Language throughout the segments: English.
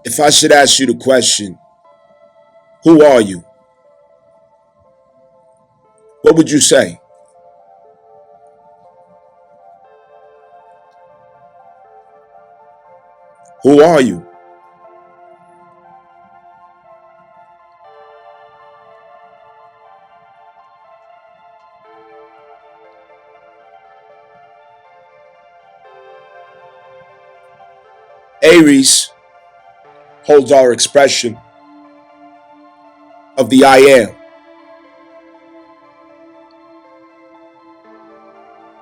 If I should ask you the question, who are you? What would you say? Who are you? Aries holds our expression of the I am.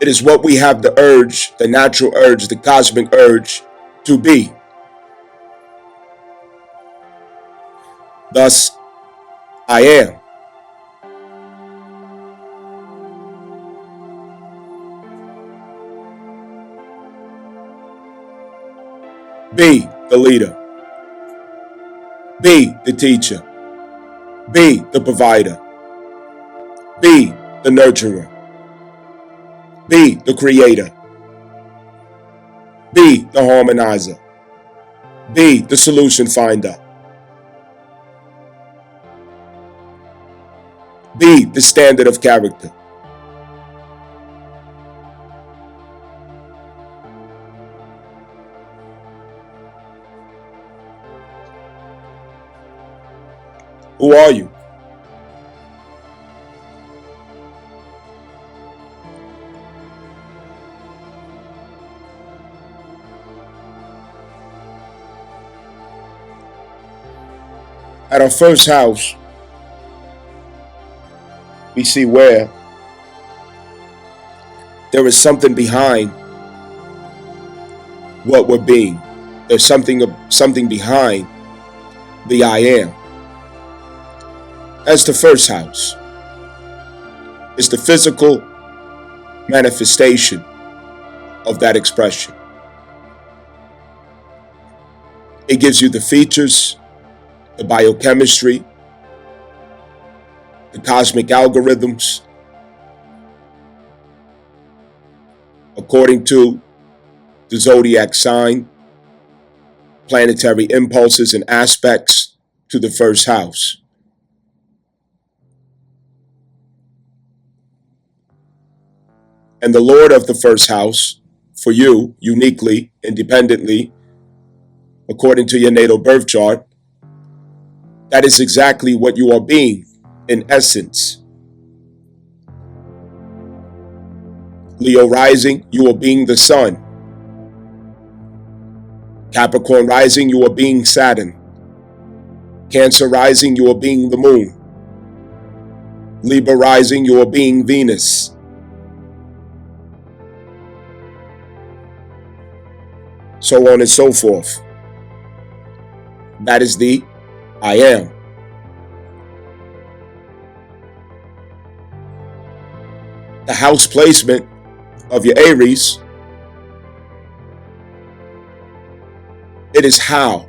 It is what we have the urge, the natural urge, the cosmic urge to be. Thus, I am. Be the leader. Be the teacher. Be the provider. Be the nurturer. Be the creator. Be the harmonizer. Be the solution finder. Be the standard of character. Who are you? At our first house, we see where there is something behind what we're being. There's something behind the I am. That's the first house. It's the physical manifestation of that expression. It gives you the features, the biochemistry, the cosmic algorithms, according to the zodiac sign, planetary impulses and aspects to the first house. And the Lord of the first house, for you, uniquely, independently, according to your natal birth chart, that is exactly what you are being in essence. Leo rising, you are being the sun. Capricorn rising, you are being Saturn. Cancer rising, you are being the moon. Libra rising, you are being Venus. So on and so forth. That is the I am. The house placement of your Aries, it is how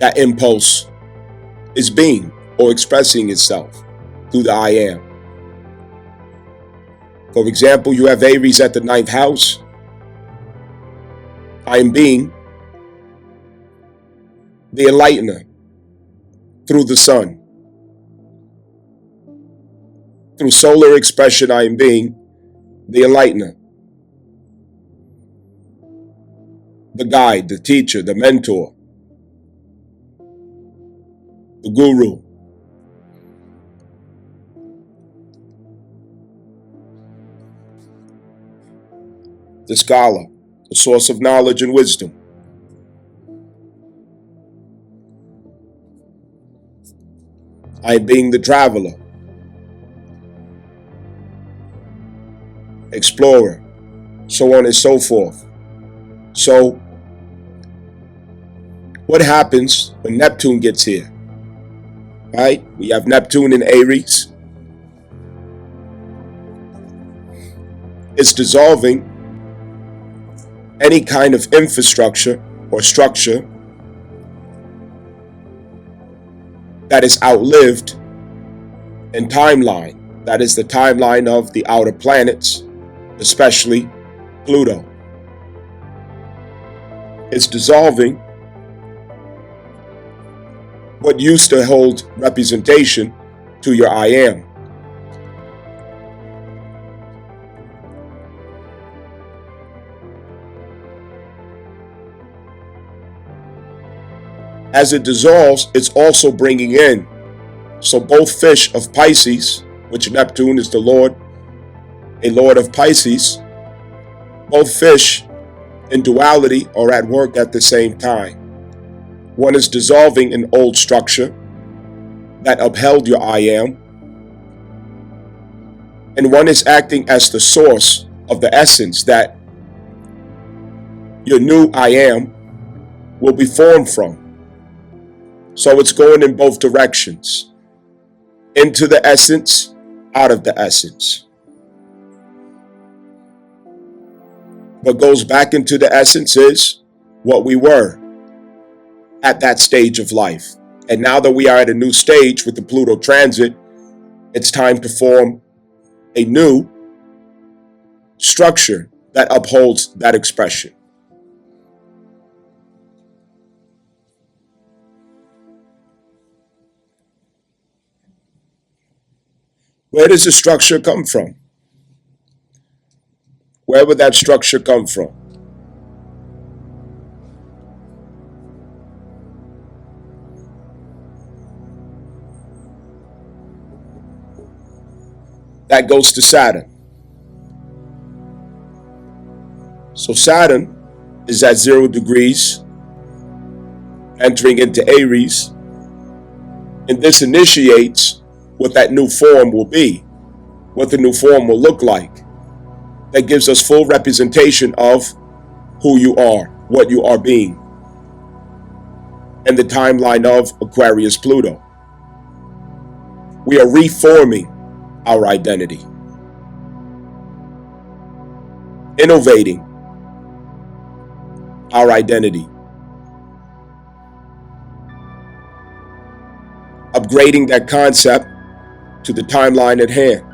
that impulse is being or expressing itself through the I am. For example, you have Aries at the 9th house. I am being the enlightener through the sun. Through solar expression, I am being the enlightener, the guide, the teacher, the mentor, the guru. The scholar, the source of knowledge and wisdom. I am being the traveler, explorer, so on and so forth. So, what happens when Neptune gets here? Right? We have Neptune in Aries. It's dissolving any kind of infrastructure or structure that is outlived in timeline. That is the timeline of the outer planets, especially Pluto. It's dissolving what used to hold representation to your I am. As it dissolves, it's also bringing in. So both fish of Pisces, which Neptune is the Lord, a Lord of Pisces, both fish in duality are at work at the same time. One is dissolving an old structure that upheld your I am, and one is acting as the source of the essence that your new I am will be formed from. So it's going in both directions, into the essence, out of the essence. What goes back into the essence is what we were at that stage of life. And now that we are at a new stage with the Pluto transit, it's time to form a new structure that upholds that expression. Where does the structure come from? Where would that structure come from? That goes to Saturn. So Saturn is at 0 degrees, entering into Aries, and this initiates what that new form will be, what the new form will look like. That gives us full representation of who you are, what you are being, and the timeline of Aquarius Pluto. We are reforming our identity, innovating our identity, upgrading that concept to the timeline at hand.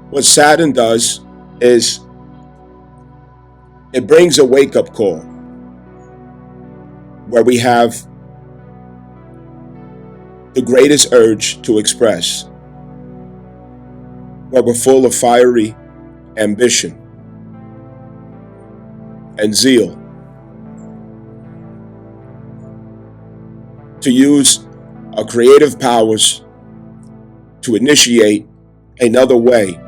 What Saturn does is it brings a wake-up call where we have the greatest urge to express, where we're full of fiery ambition and zeal to use our creative powers to initiate another way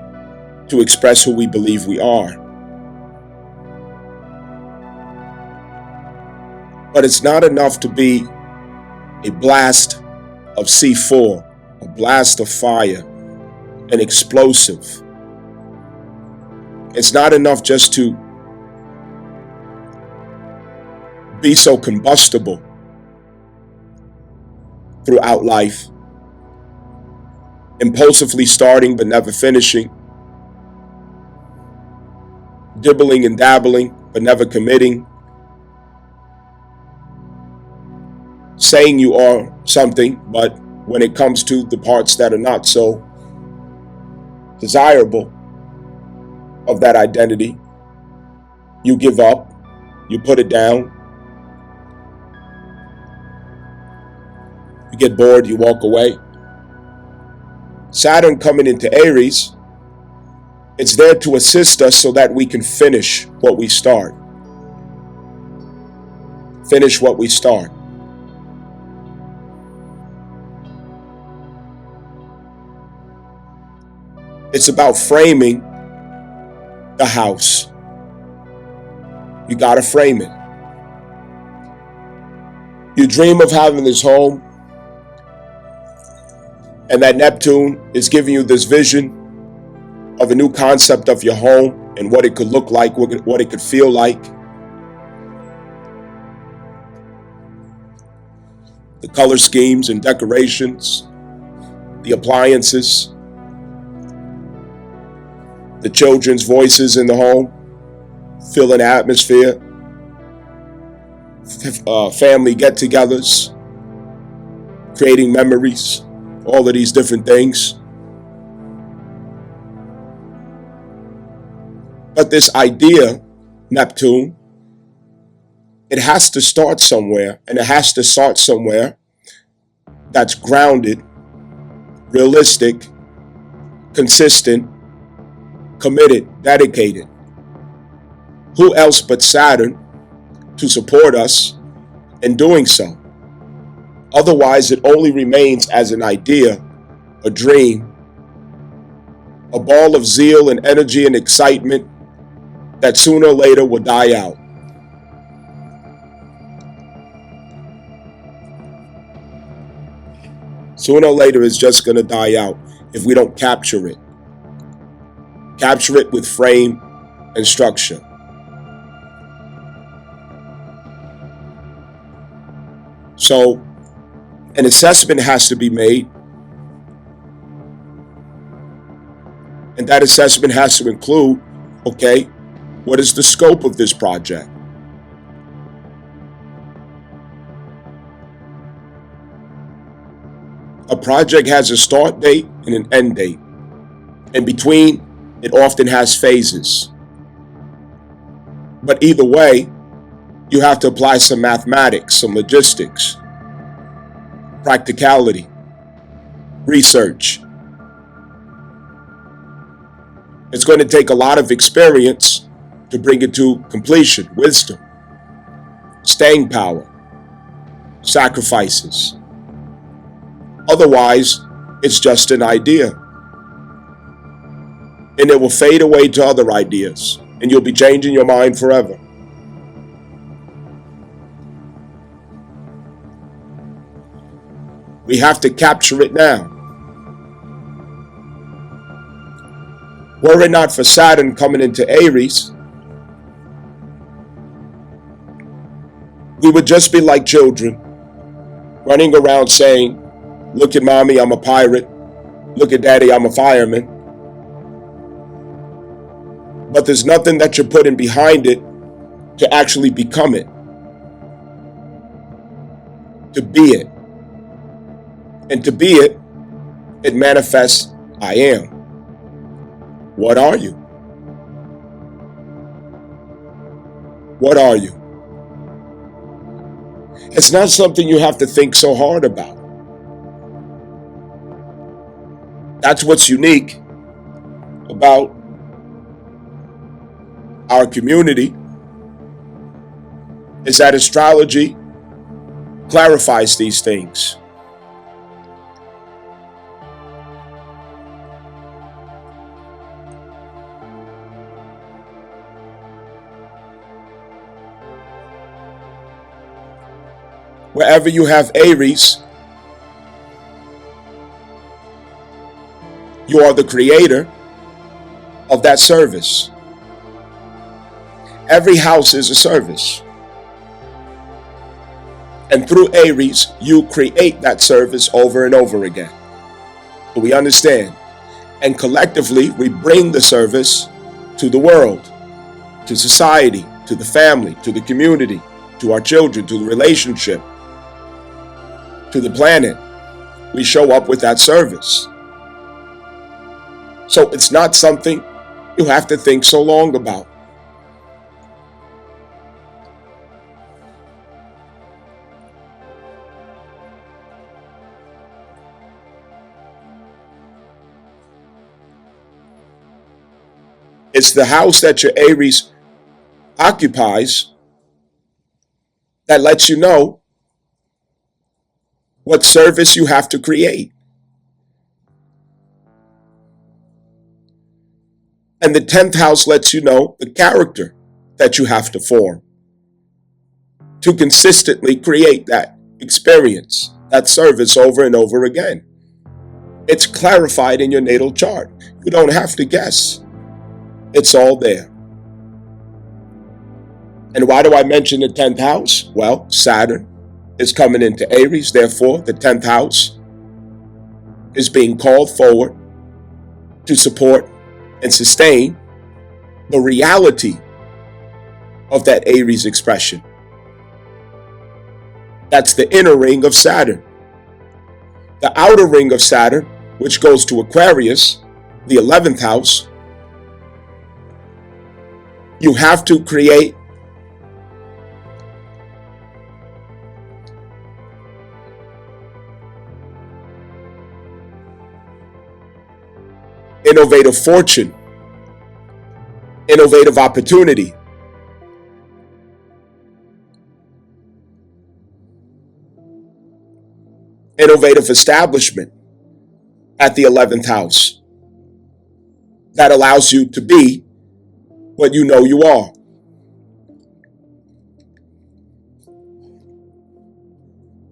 to express who we believe we are. But it's not enough to be a blast of C4, a blast of fire, an explosive. It's not enough just to be so combustible throughout life, impulsively starting but never finishing, dibbling and dabbling but never committing, saying you are something, but when it comes to the parts that are not so desirable of that identity, you give up, you put it down, you get bored, you walk away. Saturn coming into Aries, it's there to assist us so that we can finish what we start. Finish what we start. It's about framing the house. You gotta frame it. You dream of having this home, and that Neptune is giving you this vision of a new concept of your home and what it could look like, what it could feel like. The color schemes and decorations, the appliances, the children's voices in the home, feeling the atmosphere, family get-togethers, creating memories, all of these different things. But this idea, Neptune, it has to start somewhere, and it has to start somewhere that's grounded, realistic, consistent, committed, dedicated. Who else but Saturn to support us in doing so? Otherwise, it only remains as an idea, a dream, a ball of zeal and energy and excitement that sooner or later will die out. Sooner or later, it's just going to die out if we don't capture it. Capture it with frame and structure. So, an assessment has to be made, and that assessment has to include, okay, what is the scope of this project? A project has a start date and an end date. In between, it often has phases. But either way, you have to apply some mathematics, some logistics, practicality, research. It's going to take a lot of experience to bring it to completion, wisdom, staying power, sacrifices. Otherwise, it's just an idea. And it will fade away to other ideas, and you'll be changing your mind forever. We have to capture it now. Were it not for Saturn coming into Aries, we would just be like children, running around saying, look at mommy, I'm a pirate. Look at daddy, I'm a fireman. But there's nothing that you're putting behind it to actually become it, to be it. And to be it, it manifests, I am. What are you? What are you? It's not something you have to think so hard about. That's what's unique about our community, is that astrology clarifies these things. Wherever you have Aries, you are the creator of that service. Every house is a service. And through Aries, you create that service over and over again. We understand. And collectively, we bring the service to the world, to society, to the family, to the community, to our children, to the relationship, to the planet. We show up with that service. So it's not something you have to think so long about. It's the house that your Aries occupies that lets you know what service you have to create. And the 10th house lets you know the character that you have to form to consistently create that experience, that service over and over again. It's clarified in your natal chart. You don't have to guess. It's all there. And why do I mention the 10th house? Well, Saturn is coming into Aries. Therefore, the 10th house is being called forward to support and sustain the reality of that Aries expression. That's the inner ring of Saturn. The outer ring of Saturn, which goes to Aquarius, the 11th house, you have to create innovative fortune, innovative opportunity. Innovative establishment at the 11th house that allows you to be what you know you are.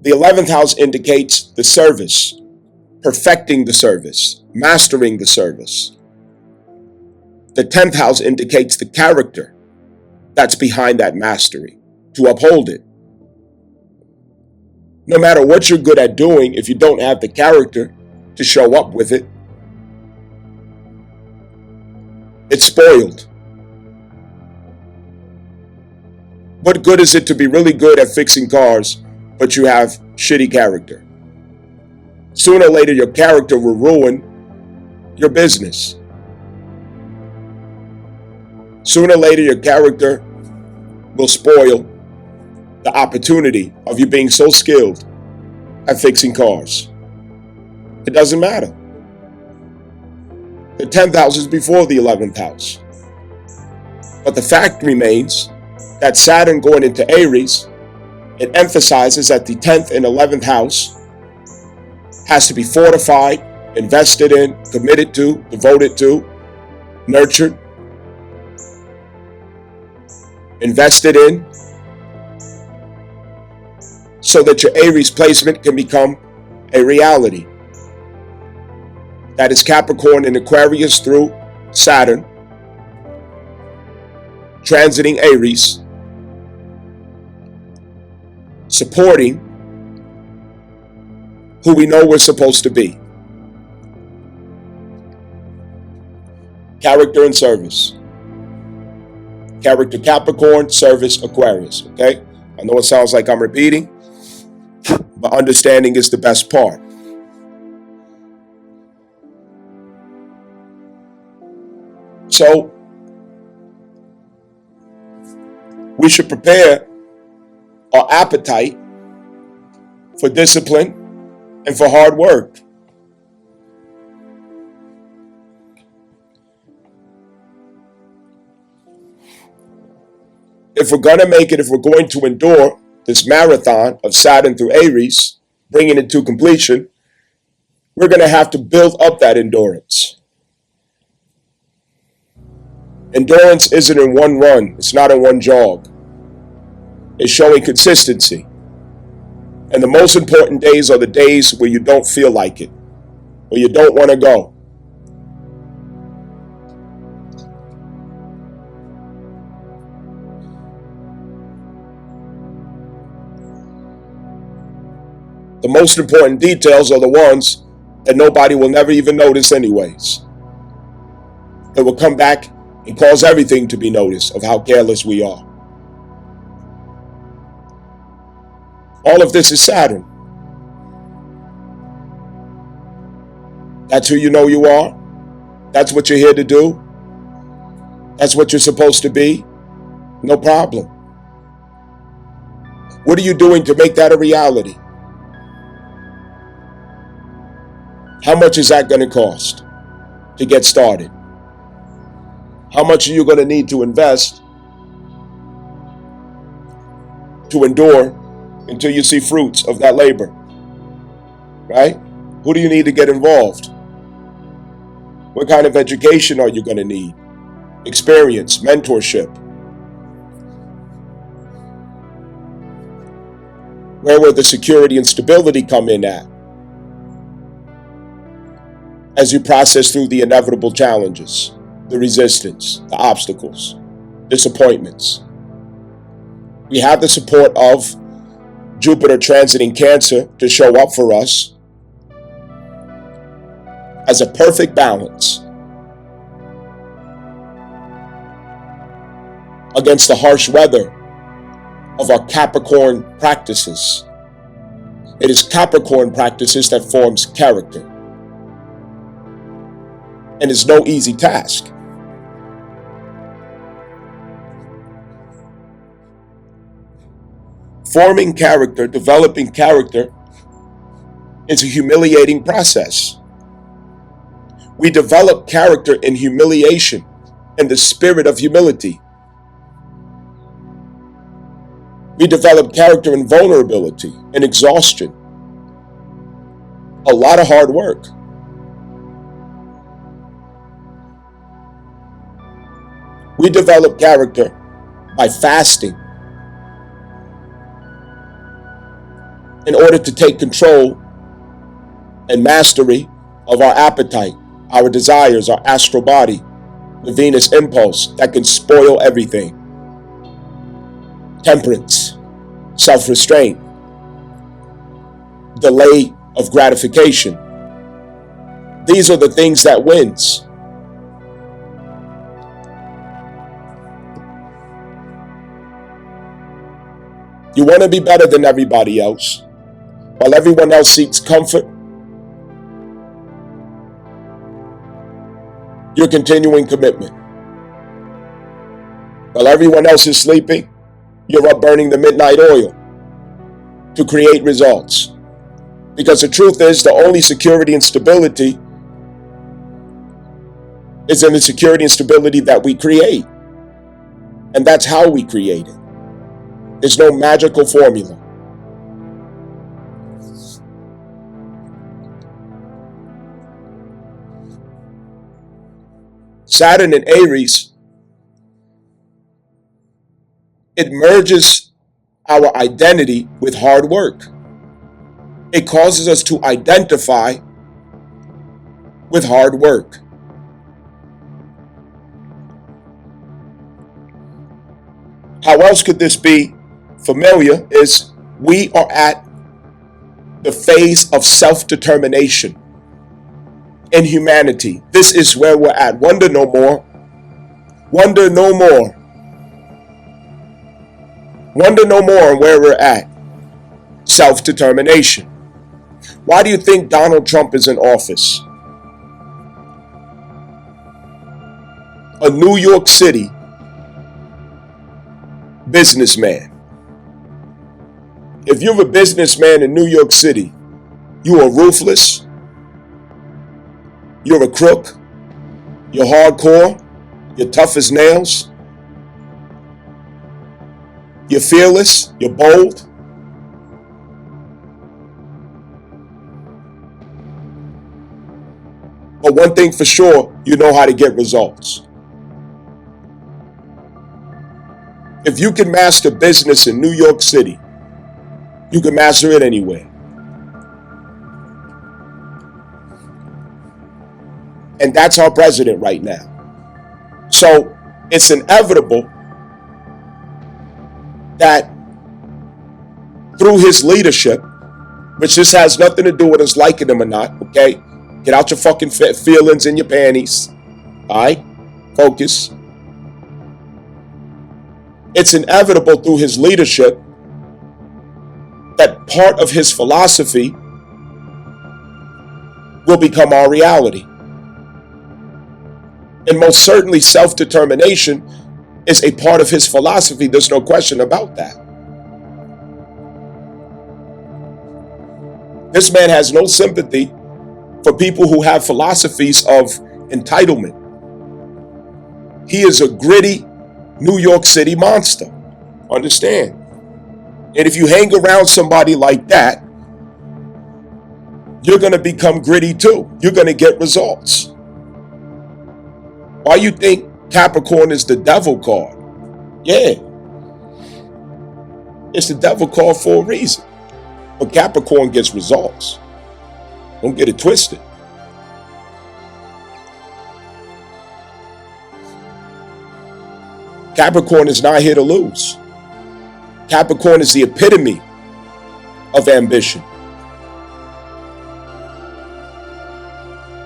The 11th house indicates the service, perfecting the service, mastering the service. The 10th house indicates the character that's behind that mastery, to uphold it. No matter what you're good at doing, if you don't have the character to show up with it, it's spoiled. What good is it to be really good at fixing cars, but you have shitty character? Sooner or later, your character will ruin your business. Sooner or later, your character will spoil the opportunity of you being so skilled at fixing cars. It doesn't matter. The 10th house is before the 11th house. But the fact remains that Saturn going into Aries, it emphasizes that the 10th and 11th house has to be fortified, invested in, committed to, devoted to, nurtured, invested in, so that your Aries placement can become a reality. That is Capricorn and Aquarius through Saturn, transiting Aries, supporting who we know we're supposed to be. Character and service. Character Capricorn, service Aquarius, okay? I know it sounds like I'm repeating, but understanding is the best part. So, we should prepare our appetite for discipline and for hard work. If we're going to make it, if we're going to endure this marathon of Saturn through Aries, bringing it to completion, we're going to have to build up that endurance. Endurance isn't in one run. It's not in one jog. It's showing consistency. And the most important days are the days where you don't feel like it, where you don't want to go. The most important details are the ones that nobody will never even notice anyways. It will come back and cause everything to be noticed of how careless we are. All of this is Saturn. That's who you know you are. That's what you're here to do. That's what you're supposed to be. No problem. What are you doing to make that a reality? How much is that going to cost to get started? How much are you going to need to invest to endure until you see fruits of that labor? Right? Who do you need to get involved? What kind of education are you going to need? Experience, mentorship. Where will the security and stability come in at? As you process through the inevitable challenges, the resistance, the obstacles, disappointments. We have the support of Jupiter transiting Cancer to show up for us as a perfect balance against the harsh weather of our Capricorn practices. It is Capricorn practices that forms character. And it's no easy task. Forming character, developing character is a humiliating process. We develop character in humiliation and the spirit of humility. We develop character in vulnerability and exhaustion. A lot of hard work. We develop character by fasting in order to take control and mastery of our appetite, our desires, our astral body, the Venus impulse that can spoil everything. Temperance, self-restraint, delay of gratification. These are the things that wins. You want to be better than everybody else. While everyone else seeks comfort, you're continuing commitment. While everyone else is sleeping, you're up burning the midnight oil to create results. Because the truth is, the only security and stability is in the security and stability that we create. And that's how we create it. There's no magical formula. Saturn in Aries, it merges our identity with hard work. It causes us to identify with hard work. How else could this be familiar is we are at the phase of self-determination in humanity. This is where we're at. Wonder no more. Wonder no more. Wonder no more on where we're at. Self-determination. Why do you think Donald Trump is in office? A New York City businessman. If you're a businessman in New York City, you are ruthless, you're a crook, you're hardcore, you're tough as nails, you're fearless, you're bold. But one thing for sure, you know how to get results. If you can master business in New York City, you can master it anywhere. And that's our president right now. So it's inevitable that through his leadership, which this has nothing to do with us liking him or not, okay? Get out your fucking feelings in your panties. All right? Focus. It's inevitable through his leadership that part of his philosophy will become our reality. And most certainly self-determination is a part of his philosophy. There's no question about that. This man has no sympathy for people who have philosophies of entitlement. He is a gritty New York City monster. Understand? And if you hang around somebody like that, you're going to become gritty too. You're going to get results. Why you think Capricorn is the devil card? Yeah. It's the devil card for a reason. But Capricorn gets results. Don't get it twisted. Capricorn is not here to lose. Capricorn is the epitome of ambition.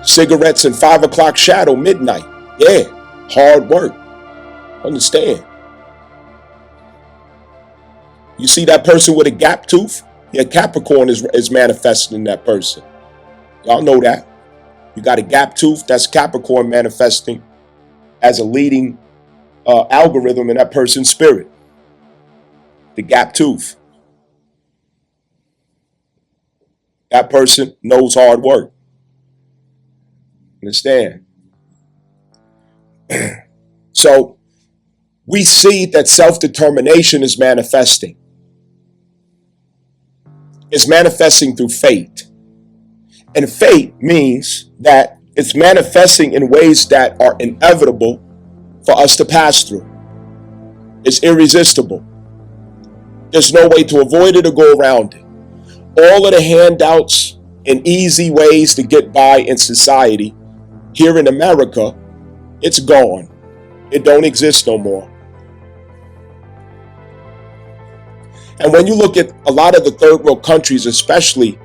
Cigarettes and 5 o'clock shadow, midnight. Yeah, hard work. Understand? You see that person with a gap tooth? Yeah, Capricorn is manifesting in that person. Y'all know that. You got a gap tooth, that's Capricorn manifesting as a leading algorithm in that person's spirit. The gap tooth. That person knows hard work. Understand? So we see that self-determination is manifesting. It's manifesting through fate. And fate means that it's manifesting in ways that are inevitable for us to pass through. It's irresistible. There's no way to avoid it or go around it. All of the handouts and easy ways to get by in society here in America, it's gone. It don't exist no more. And when you look at a lot of the third world countries, especially,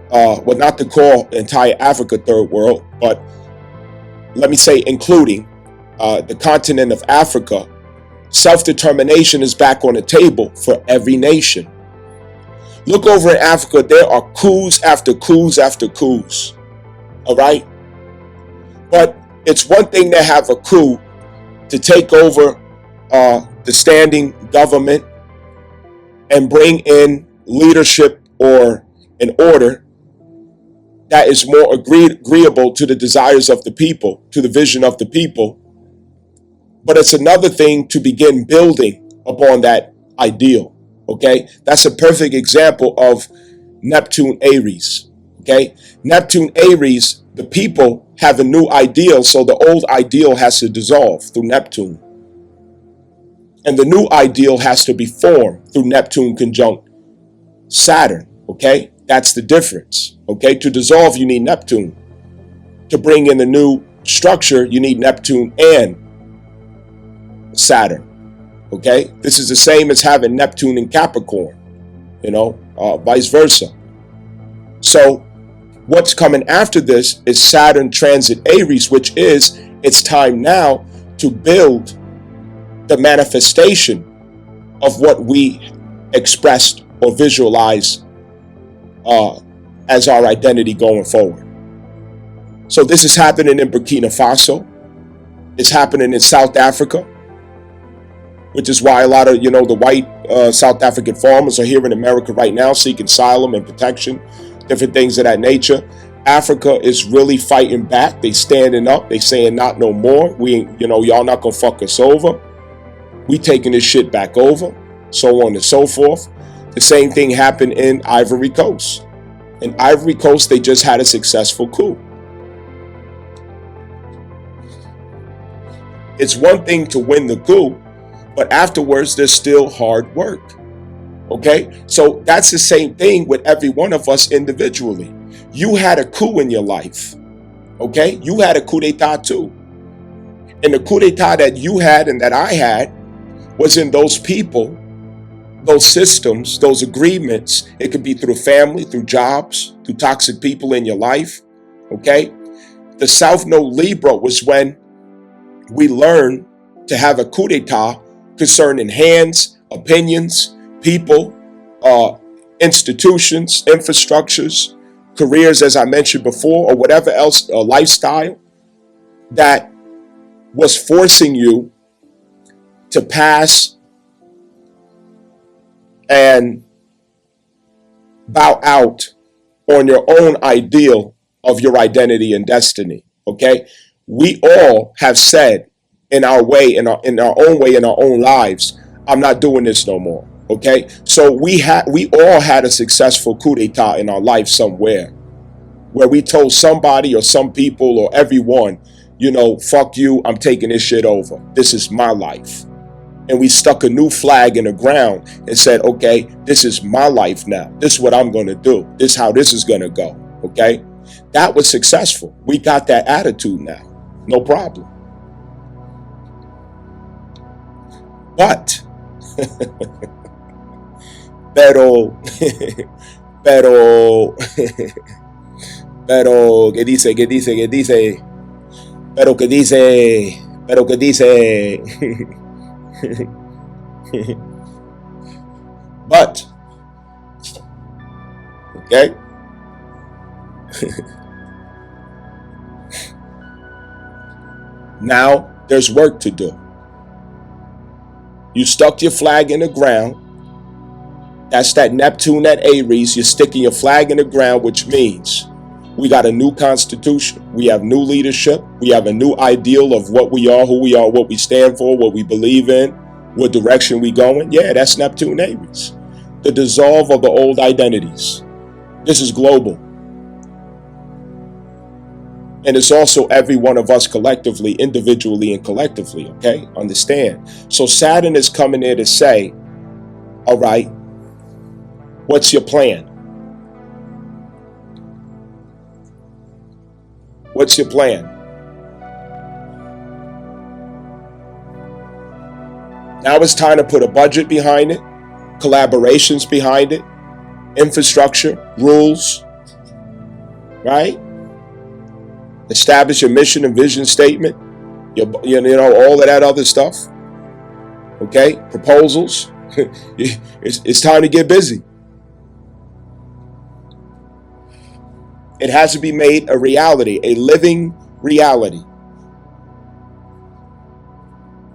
well, not to call entire Africa third world, but let me say including the continent of Africa, self-determination is back on the table for every nation. Look over in Africa, there are coups after coups after coups, all right? But it's one thing to have a coup to take over the standing government and bring in leadership or an order that is more agreeable to the desires of the people, to the vision of the people. But it's another thing to begin building upon that ideal, okay? That's a perfect example of Neptune Aries, okay? Neptune Aries, the people have a new ideal, so the old ideal has to dissolve through Neptune. And the new ideal has to be formed through Neptune conjunct Saturn, okay? That's the difference, okay? To dissolve, you need Neptune. To bring in the new structure, you need Neptune and Saturn, okay? This is the same as having Neptune in Capricorn, you know, vice versa. So what's coming after this is Saturn transit Aries, which is, it's time now to build the manifestation of what we expressed or visualize as our identity going forward. So this is happening in Burkina Faso. It's happening in South Africa, which is why a lot of, the white South African farmers are here in America right now seeking asylum and protection, different things of that nature. Africa is really fighting back. They standing up. They saying not no more. We, y'all not gonna fuck us over. We taking this shit back over, so on and so forth. The same thing happened in Ivory Coast. In Ivory Coast, they just had a successful coup. It's one thing to win the coup, but afterwards, there's still hard work, okay? So that's the same thing with every one of us individually. You had a coup in your life, okay? You had a coup d'etat too. And the coup d'etat that you had and that I had was in those people, those systems, those agreements. It could be through family, through jobs, through toxic people in your life, okay? The South Node Libra was when we learned to have a coup d'etat concerning hands, opinions, people, institutions, infrastructures, careers, as I mentioned before, or whatever else, a lifestyle that was forcing you to pass and bow out on your own ideal of your identity and destiny, okay? We all have said in our way, in our own way, in our own lives, I'm not doing this no more, okay? So we all had a successful coup d'etat in our life somewhere where we told somebody or some people or everyone, fuck you, I'm taking this shit over. This is my life. And we stuck a new flag in the ground and said, okay, this is my life now. This is what I'm going to do. This is how this is going to go, okay? That was successful. We got that attitude now. No problem. But, pero, ¿qué dice? Pero que dice. But Okay? Now there's work to do. You stuck your flag in the ground. That's that Neptune, that Aries. You're sticking your flag in the ground, which means we got a new constitution. We have new leadership. We have a new ideal of what we are, who we are, what we stand for, what we believe in, what direction we going. Yeah, that's Neptune, Aries. The dissolve of the old identities. This is global. And it's also every one of us collectively, individually and collectively, okay? Understand? So Saturn is coming there to say, all right, what's your plan? What's your plan? Now it's time to put a budget behind it, collaborations behind it, infrastructure, rules, right? Establish your mission and vision statement, you know, all of that other stuff. Okay, proposals. It's time to get busy. It has to be made a reality, a living reality.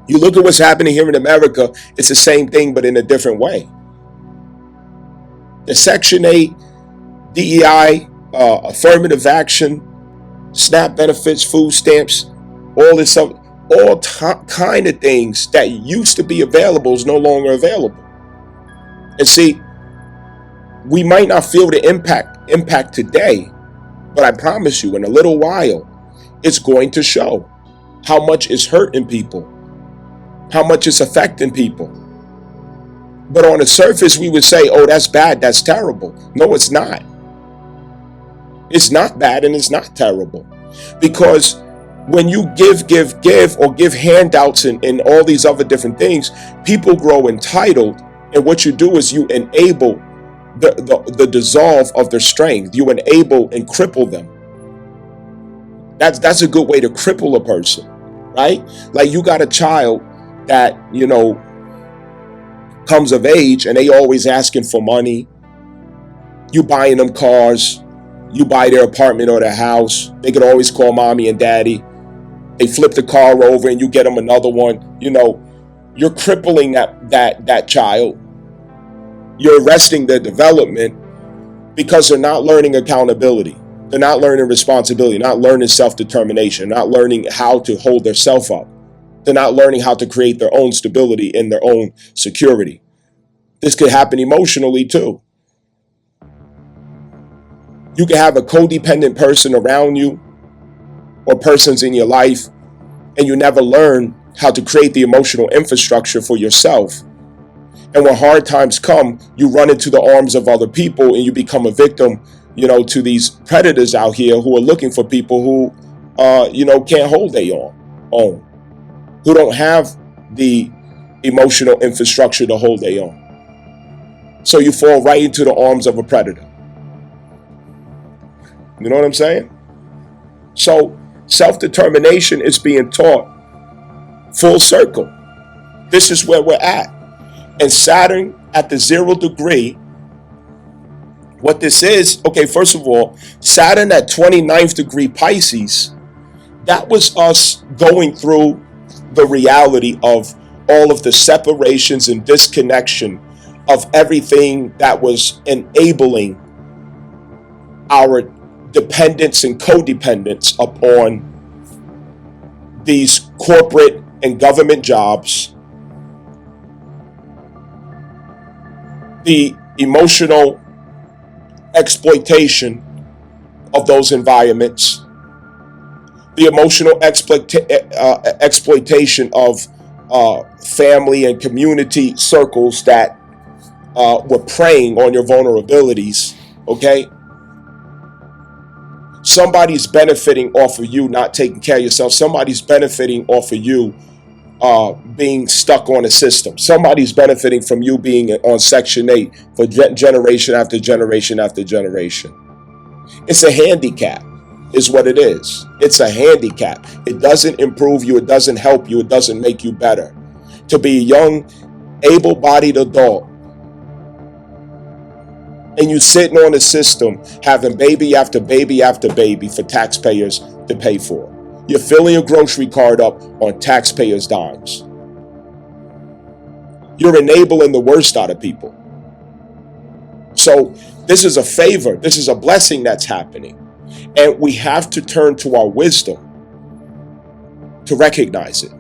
You look at what's happening here in America, it's the same thing, but in a different way. The Section 8, DEI, affirmative action, SNAP benefits, food stamps, all this stuff, all kind of things that used to be available is no longer available. And see, we might not feel the impact today, but I promise you, in a little while, it's going to show how much it's hurting people, how much it's affecting people. But on the surface, we would say, oh, that's bad, that's terrible. No, it's not. It's not bad and it's not terrible. Because when you give, or give handouts and all these other different things, people grow entitled. And what you do is you enable the dissolve of their strength. You enable and cripple them. That's a good way to cripple a person, right? Like you got a child that, you know, comes of age and they always asking for money. You buying them cars. You buy their apartment or their house. They could always call mommy and daddy. They flip the car over and you get them another one. You know, you're crippling that child. You're arresting their development because they're not learning accountability. They're not learning responsibility, not learning self-determination, not learning how to hold themselves up. They're not learning how to create their own stability and their own security. This could happen emotionally too. You can have a codependent person around you or persons in your life, and you never learn how to create the emotional infrastructure for yourself. And when hard times come, you run into the arms of other people and you become a victim, you know, to these predators out here who are looking for people who, you know, can't hold their own, who don't have the emotional infrastructure to hold their own. So you fall right into the arms of a predator. You know what I'm saying? So self-determination is being taught full circle. This is where we're at. And Saturn at the 0 degree, what this is, okay, first of all, Saturn at 29th degree Pisces, that was us going through the reality of all of the separations and disconnection of everything that was enabling our dependence and codependence upon these corporate and government jobs, the emotional exploitation of those environments, the emotional exploitation of family and community circles that were preying on your vulnerabilities, okay? Somebody's benefiting off of you not taking care of yourself. Somebody's benefiting off of you being stuck on a system. Somebody's benefiting from you being on Section 8 for generation after generation after generation. It's a handicap, is what it is. It's a handicap. It doesn't improve you. It doesn't help you. It doesn't make you better. To be a young, able-bodied adult And you sitting on a system having baby after baby after baby for taxpayers to pay for. You're filling your grocery cart up on taxpayers' dimes. You're enabling the worst out of people. So this is a favor. This is a blessing that's happening. And we have to turn to our wisdom to recognize it.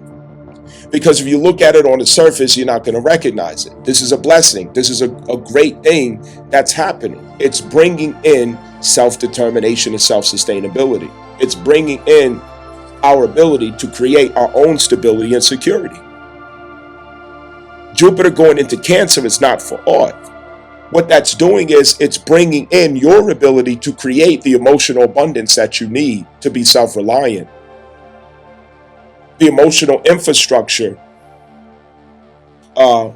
Because if you look at it on the surface, you're not going to recognize it. This is a blessing. This is a great thing that's happening. It's bringing in self-determination and self-sustainability. It's bringing in our ability to create our own stability and security. Jupiter going into Cancer is not for aught. What that's doing is it's bringing in your ability to create the emotional abundance that you need to be self-reliant. The emotional infrastructure and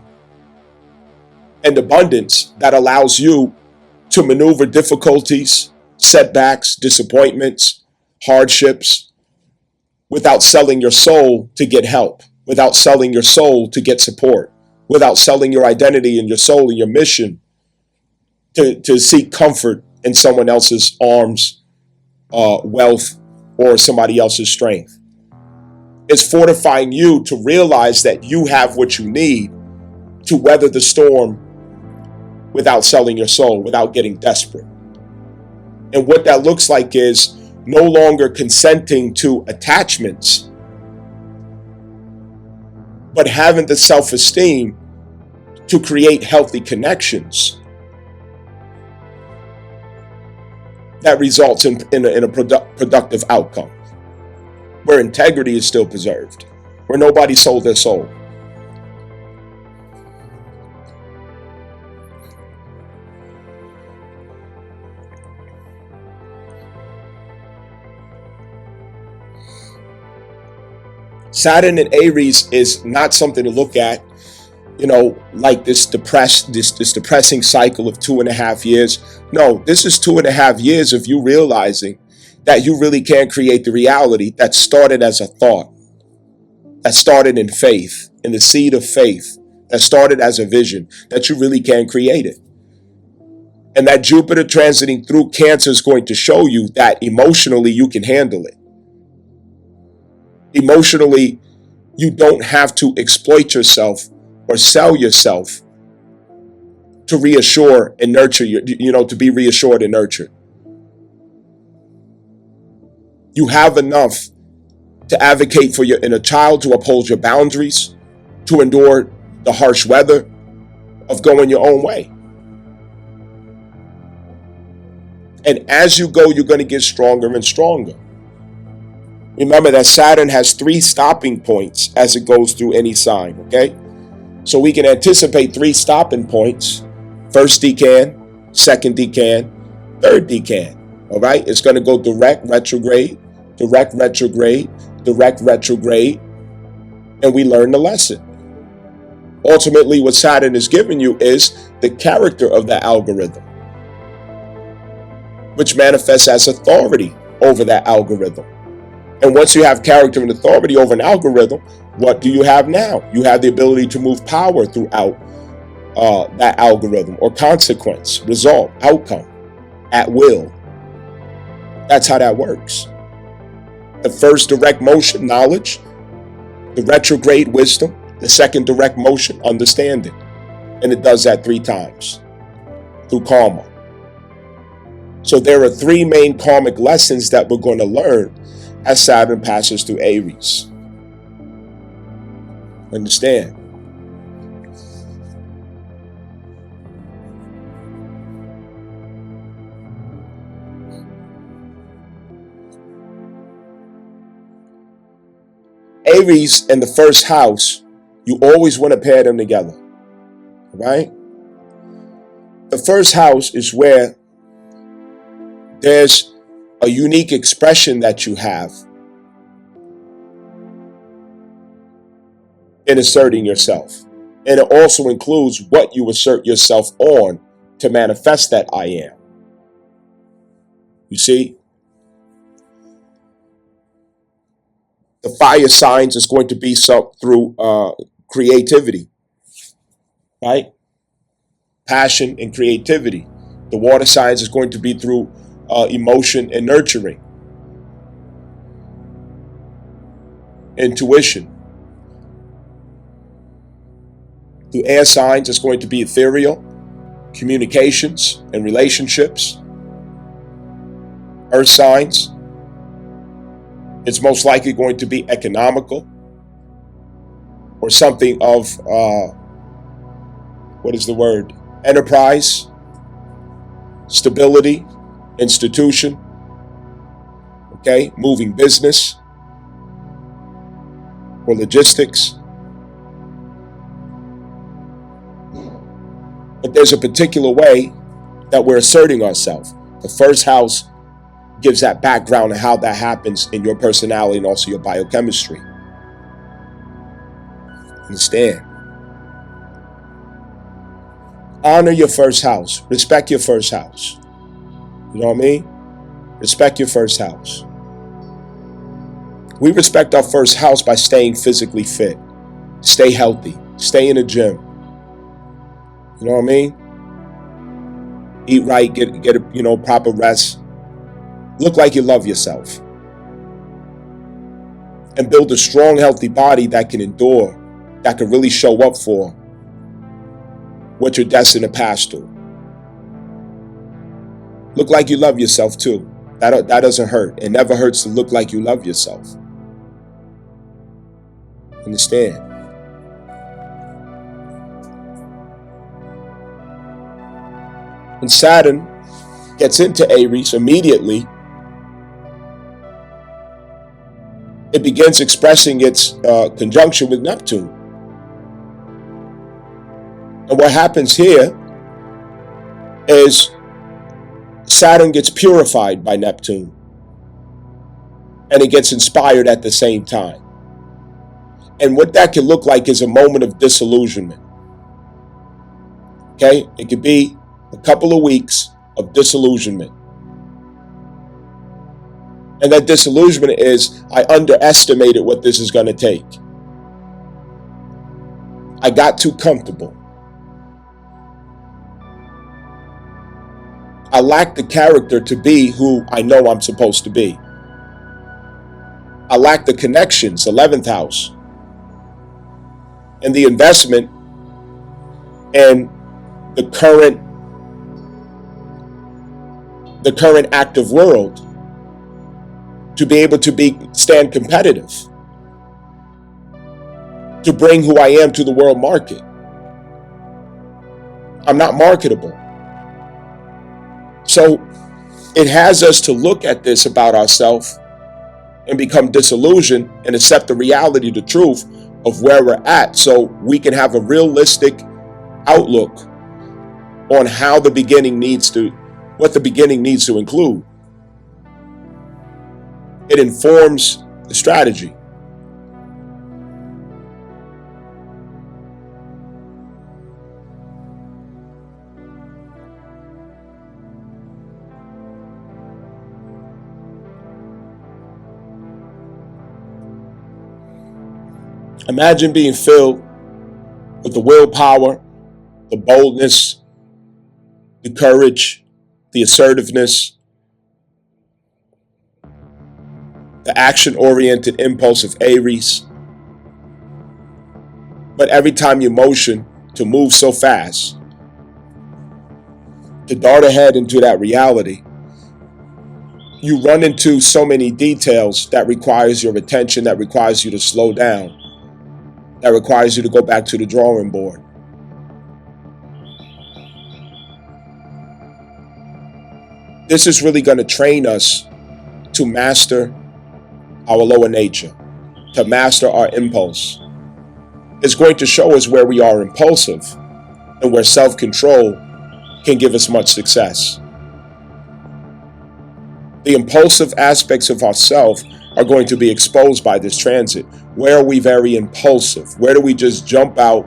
abundance that allows you to maneuver difficulties, setbacks, disappointments, hardships without selling your soul to get help, without selling your soul to get support, without selling your identity and your soul and your mission to seek comfort in someone else's arms, wealth, or somebody else's strength. It's fortifying you to realize that you have what you need to weather the storm without selling your soul, without getting desperate. And what that looks like is no longer consenting to attachments, but having the self-esteem to create healthy connections that results in a productive outcome, where integrity is still preserved, where nobody sold their soul. Saturn in Aries is not something to look at, like this depressing cycle of 2.5 years. No, this is 2.5 years of you realizing that you really can create the reality that started as a thought, that started in faith, in the seed of faith, that started as a vision, that you really can create it. And that Jupiter transiting through Cancer is going to show you that emotionally you can handle it. Emotionally, you don't have to exploit yourself or sell yourself to reassure and nurture to be reassured and nurtured. You have enough to advocate for your inner child, to uphold your boundaries, to endure the harsh weather of going your own way. And as you go, you're going to get stronger and stronger. Remember that Saturn has 3 stopping points as it goes through any sign, okay? So we can anticipate 3 stopping points: first decan, second decan, third decan, all right? It's going to go direct retrograde, direct retrograde, direct retrograde, and we learn the lesson. Ultimately, what Saturn is giving you is the character of that algorithm, which manifests as authority over that algorithm. And once you have character and authority over an algorithm, what do you have now? You have the ability to move power throughout that algorithm, or consequence, result, outcome, at will. That's how that works. The first direct motion, knowledge; the retrograde, wisdom; the second direct motion, understanding. And it does that 3 times through karma. So there are 3 main karmic lessons that we're going to learn as Saturn passes through Aries. Understand? Aries in the first house, you always want to pair them together, right? The first house is where there's a unique expression that you have in asserting yourself. And it also includes what you assert yourself on to manifest that I am. You see? The fire signs is going to be through creativity, right? Passion and creativity. The water signs is going to be through emotion and nurturing, intuition. Through air signs, it's going to be ethereal, communications and relationships. Earth signs, it's most likely going to be economical or something of, enterprise, stability, institution, okay, moving business or logistics. But there's a particular way that we're asserting ourselves. The first house gives that background of how that happens in your personality and also your biochemistry. Understand? Honor your first house. Respect your first house. You know what I mean? Respect your first house. We respect our first house by staying physically fit. Stay healthy. Stay in the gym. You know what I mean? Eat right, get a, proper rest. Look like you love yourself. And build a strong, healthy body that can endure, that can really show up for what you're destined to pass through. Look like you love yourself too. That doesn't hurt. It never hurts to look like you love yourself. Understand? When Saturn gets into Aries immediately, it begins expressing its conjunction with Neptune. And what happens here is Saturn gets purified by Neptune, and it gets inspired at the same time. And what that can look like is a moment of disillusionment. Okay? It could be a couple of weeks of disillusionment. And that disillusionment is, I underestimated what this is going to take. I got too comfortable. I lack the character to be who I know I'm supposed to be. I lack the connections, 11th house, and the investment in the current active world to be able to stand competitive, to bring who I am to the world market. I'm not marketable. So it has us to look at this about ourselves and become disillusioned and accept the reality, the truth of where we're at, so we can have a realistic outlook on what the beginning needs to include. It informs the strategy. Imagine being filled with the willpower, the boldness, the courage, the assertiveness, the action-oriented impulse of Aries. But every time you motion to move so fast, to dart ahead into that reality, you run into so many details that requires your attention, that requires you to slow down, that requires you to go back to the drawing board. This is really going to train us to master our lower nature, to master our impulse. It's going to show us where we are impulsive and where self-control can give us much success. The impulsive aspects of ourself are going to be exposed by this transit. Where are we very impulsive? Where do we just jump out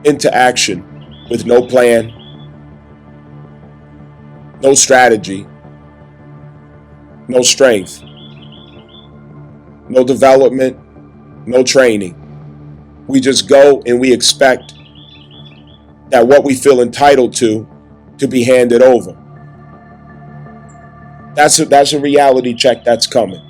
into action with no plan, no strategy, no strength, no development, no training? We just go and we expect that what we feel entitled to to be handed over. That's a reality check that's coming.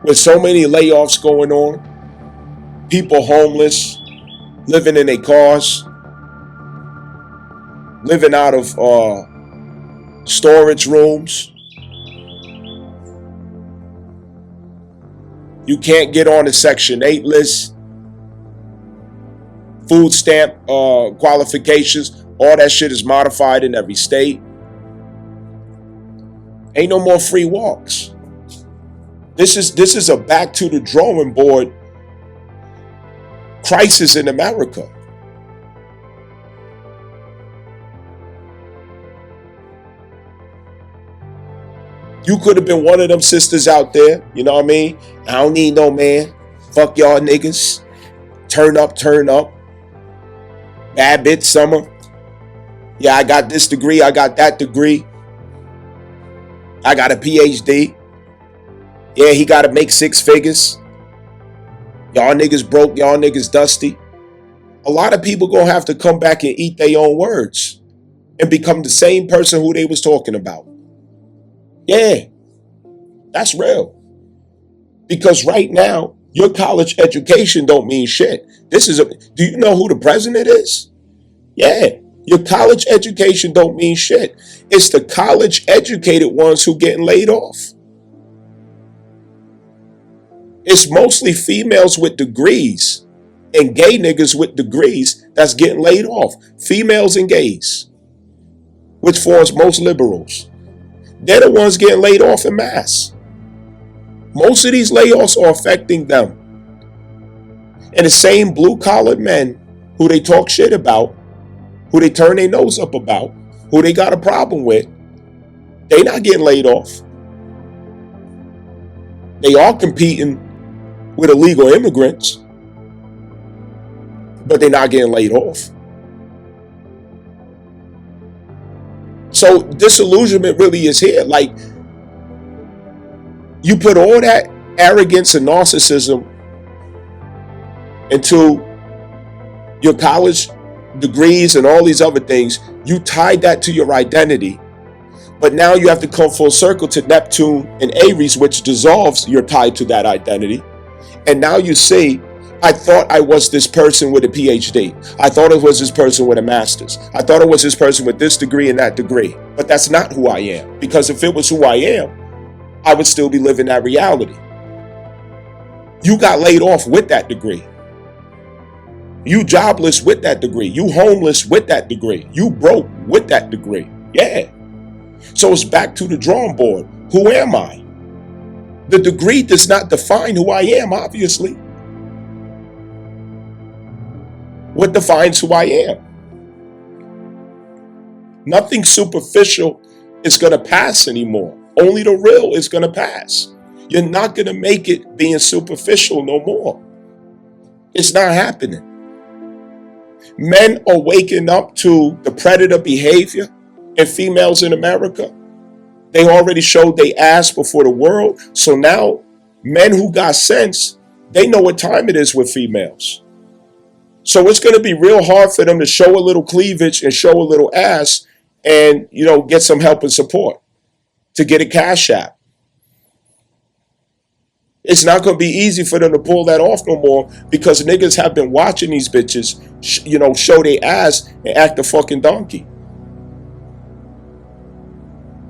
With so many layoffs going on, people homeless, living in their cars, living out of storage rooms. You can't get on the Section 8 list. Food stamp qualifications, all that shit is modified in every state. Ain't no more free walks. This is a back to the drawing board crisis in America. You could have been one of them sisters out there, you know what I mean? I don't need no man. Fuck y'all niggas. Turn up, turn up. Bad bitch summer. Yeah, I got this degree, I got that degree. I got a PhD. Yeah, he got to make 6 figures. Y'all niggas broke, y'all niggas dusty. A lot of people gonna have to come back and eat their own words and become the same person who they was talking about. Yeah, that's real. Because right now, your college education don't mean shit. Do you know who the president is? Yeah, your college education don't mean shit. It's the college educated ones who getting laid off. It's mostly females with degrees and gay niggas with degrees that's getting laid off. Females and gays, which forms most liberals. They're the ones getting laid off en masse. Most of these layoffs are affecting them. And the same blue-collar men who they talk shit about, who they turn their nose up about, who they got a problem with, they not getting laid off. They are competing with illegal immigrants, but they're not getting laid off. So disillusionment really is here. Like, you put all that arrogance and narcissism into your college degrees and all these other things. You tied that to your identity. But now you have to come full circle to Neptune and Aries, which dissolves your tie to that identity. And now you see, I thought I was this person with a PhD. I thought it was this person with a master's. I thought it was this person with this degree and that degree. But that's not who I am. Because if it was who I am, I would still be living that reality. You got laid off with that degree. You jobless with that degree. You homeless with that degree. You broke with that degree. Yeah. So it's back to the drawing board. Who am I? The degree does not define who I am, obviously. What defines who I am? Nothing superficial is going to pass anymore. Only the real is going to pass. You're not going to make it being superficial no more. It's not happening. Men are waking up to the predator behavior in females in America. They already showed they ass before the world. So now men who got sense, they know what time it is with females. So it's going to be real hard for them to show a little cleavage and show a little ass and, get some help and support to get a cash app. It's not going to be easy for them to pull that off no more because niggas have been watching these bitches, show their ass and act a fucking donkey.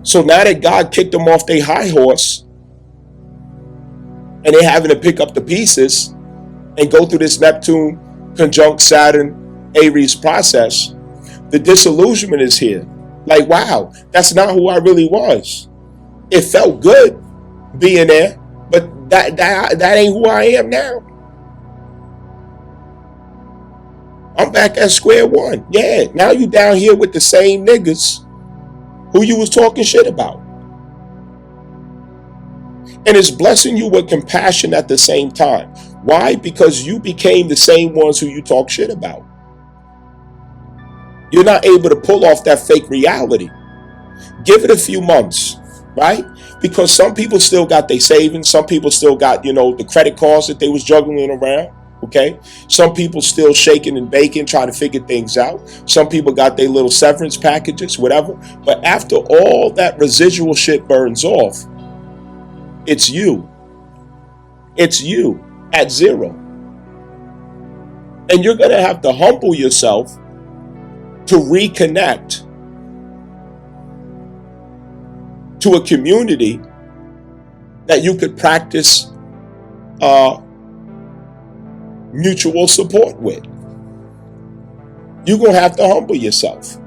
So now that God kicked them off their high horse and they're having to pick up the pieces and go through this Neptune, Conjunct, Saturn, Aries process, the disillusionment is here. Like, wow, that's not who I really was. It felt good being there, but that ain't who I am now. I'm back at square one. Yeah, now you down here with the same niggas who you was talking shit about. And it's blessing you with compassion at the same time. Why? Because you became the same ones who you talk shit about. You're not able to pull off that fake reality. Give it a few months, right? Because some people still got their savings. Some people still got, the credit cards that they was juggling around. Okay. Some people still shaking and baking, trying to figure things out. Some people got their little severance packages, whatever. But after all that residual shit burns off, it's you. It's you at zero. And you're going to have to humble yourself to reconnect to a community that you could practice mutual support with. You're going to have to humble yourself.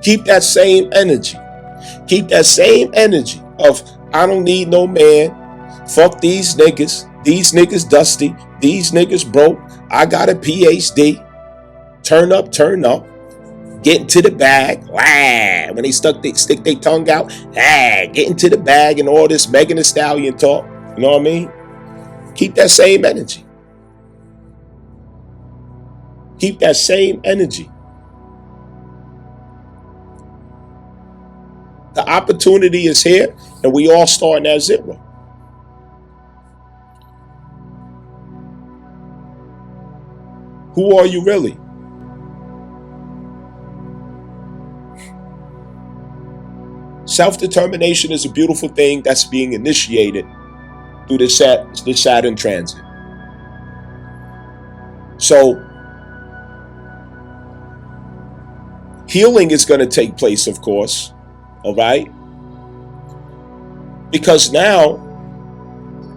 Keep that same energy. Keep that same energy of, I don't need no man. Fuck these niggas. These niggas dusty. These niggas broke. I got a PhD. Turn up, turn up. Get into the bag. When they stick their tongue out. Get into the bag and all this Megan Thee Stallion talk. You know what I mean? Keep that same energy. Keep that same energy. The opportunity is here, and we all starting at zero. Who are you really? Self-determination is a beautiful thing that's being initiated through the Saturn transit. So, healing is going to take place, of course. All right? Because now,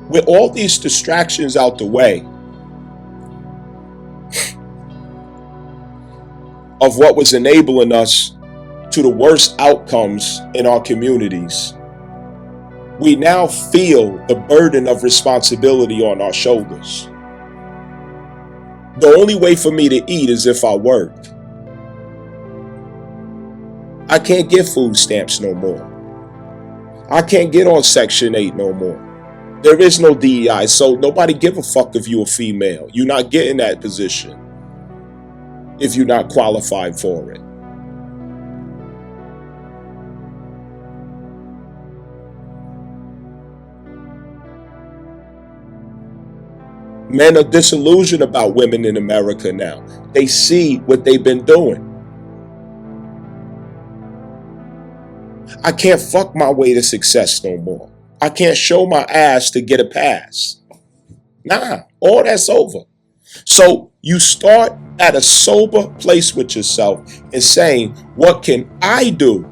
with all these distractions out the way of what was enabling us to the worst outcomes in our communities, we now feel the burden of responsibility on our shoulders. The only way for me to eat is if I work. I can't get food stamps no more. I can't get on Section 8 no more. There is no DEI, so nobody give a fuck if you're a female. You're not getting that position if you're not qualified for it. Men are disillusioned about women in America now. They see what they've been doing. I can't fuck my way to success no more. I can't show my ass to get a pass. Nah, all that's over. So you start at a sober place with yourself and saying, what can I do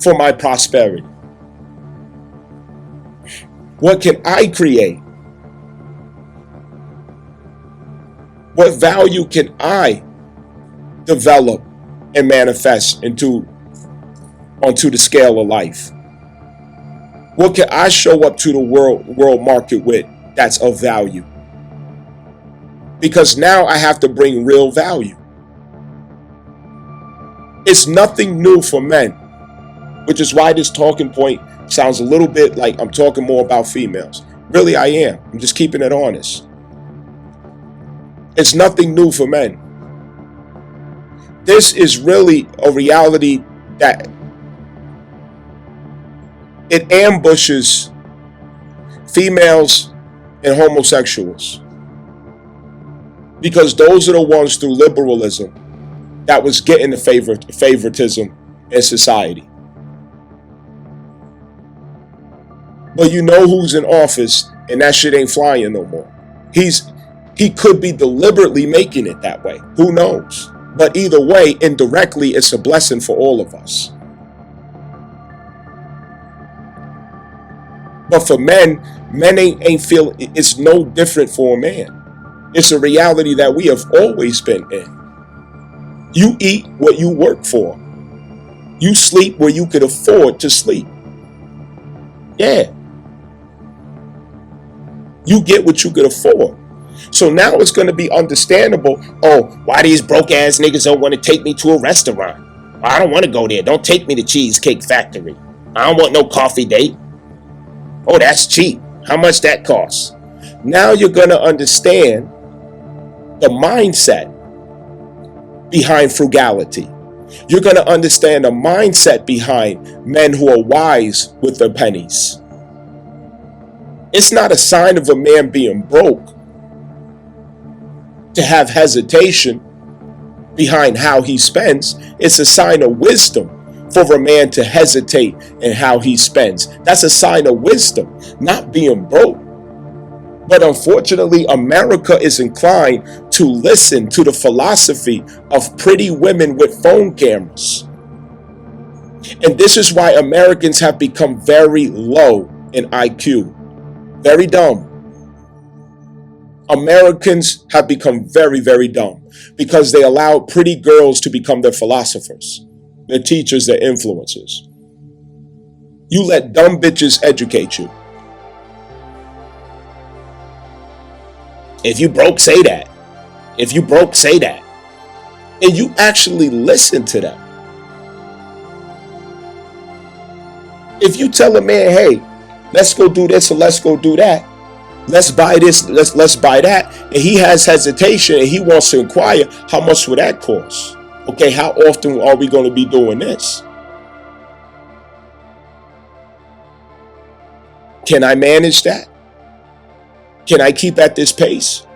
for my prosperity? What can I create? What value can I develop and manifest onto the scale of life? What can I show up to the world market with that's of value? Because now I have to bring real value. It's nothing new for men, which is why this talking point sounds a little bit like I'm talking more about females. Really, I am. I'm just keeping it honest. It's nothing new for men. This is really a reality that it ambushes females and homosexuals, because those are the ones through liberalism that was getting the favoritism in society. But you know who's in office, and that shit ain't flying no more. He could be deliberately making it that way. Who knows? But either way, indirectly, it's a blessing for all of us. But for men ain't feel it's no different for a man. It's a reality that we have always been in. You eat what you work for. You sleep where you could afford to sleep. Yeah. You get what you could afford. So now it's going to be understandable. Oh, why these broke ass niggas don't want to take me to a restaurant? I don't want to go there. Don't take me to Cheesecake Factory. I don't want no coffee date. Oh, that's cheap. How much that costs? Now you're going to understand the mindset behind frugality. You're going to understand the mindset behind men who are wise with their pennies. It's not a sign of a man being broke to have hesitation behind how he spends. It's a sign of wisdom for a man to hesitate in how he spends. That's a sign of wisdom, not being broke. But unfortunately, America is inclined to listen to the philosophy of pretty women with phone cameras. And this is why Americans have become very low in IQ, very dumb. Americans have become very, very dumb because they allow pretty girls to become their philosophers, their teachers, their influencers. You let dumb bitches educate you. If you broke, say that. If you broke, say that. And you actually listen to them. If you tell a man, hey, let's go do this or let's go do that, let's buy this, let's buy that, and he has hesitation and he wants to inquire, how much would that cost? Okay, how often are we going to be doing this? Can I manage that? Can I keep at this pace?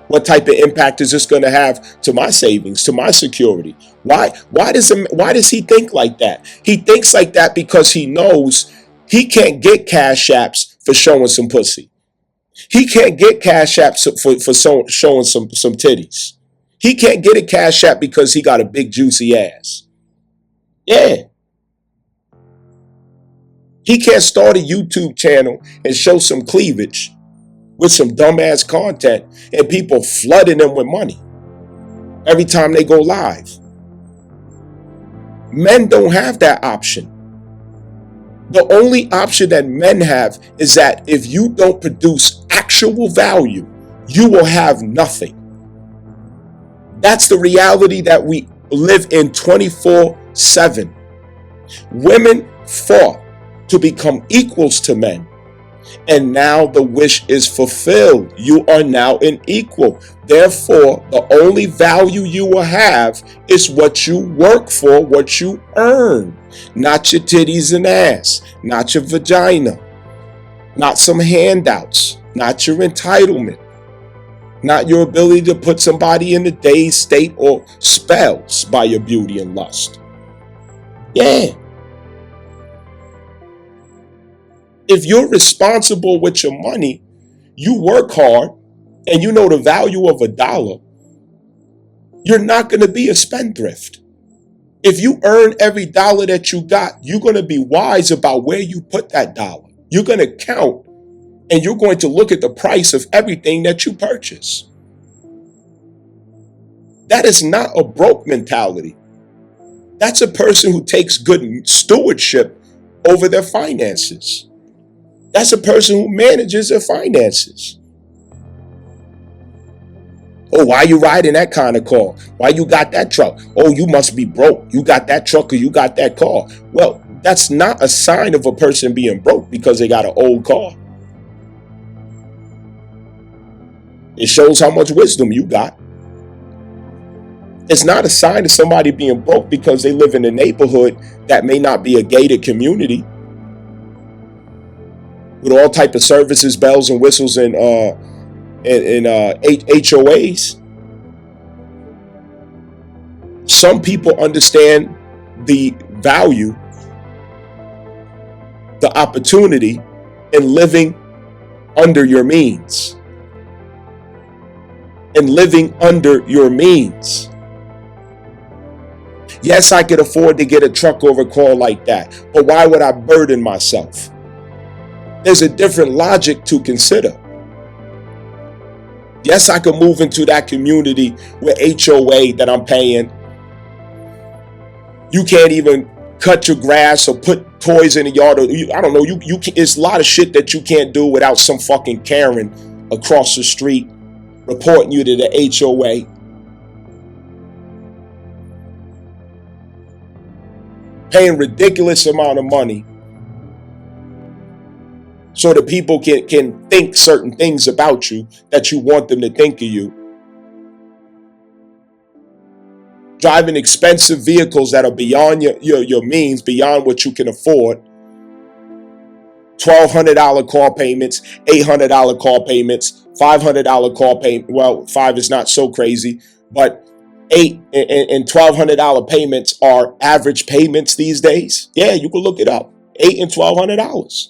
What type of impact is this going to have to my savings, to my security? Why does he think like that? He thinks like that because he knows he can't get cash apps for showing some pussy. He can't get cash apps for showing some titties. He can't get a cash app because he got a big juicy ass. Yeah. He can't start a YouTube channel and show some cleavage with some dumbass content and people flooding them with money every time they go live. Men don't have that option. The only option that men have is that if you don't produce actual value, you will have nothing. That's the reality that we live in 24/7. Women fought to become equals to men. And now the wish is fulfilled. You are now an equal. Therefore, the only value you will have is what you work for, what you earn. Not your titties and ass, not your vagina, not some handouts, not your entitlement, not your ability to put somebody in a dazed state or spells by your beauty and lust. Yeah. If you're responsible with your money, you work hard, and you know the value of $1, you're not going to be a spendthrift. If you earn every dollar that you got, you're going to be wise about where you put that dollar. You're going to count, and you're going to look at the price of everything that you purchase. That is not a broke mentality. That's a person who takes good stewardship over their finances. That's a person who manages their finances. Oh, why you riding that kind of car? Why you got that truck? Oh, you must be broke. You got that truck or you got that car. Well, that's not a sign of a person being broke because they got an old car. It shows how much wisdom you got. It's not a sign of somebody being broke because they live in a neighborhood that may not be a gated community with all type of services, bells and whistles, and HOAs. Some people understand the value, the opportunity in living under your means. And living under your means. Yes, I could afford to get a truck or a car like that, but why would I burden myself? There's a different logic to consider. Yes, I could move into that community with HOA that I'm paying. You can't even cut your grass or put toys in the yard. Or I don't know. You can, it's a lot of shit that you can't do without some fucking Karen across the street reporting you to the HOA. Paying ridiculous amount of money so that people can think certain things about you that you want them to think of you. driving expensive vehicles that are beyond your means, beyond what you can afford. $1,200 car payments, $800 car payments, $500 car payment. Well, 5 is not so crazy, but $800 and $1,200 payments are average payments these days. Yeah, you can look it up. $800 and $1,200.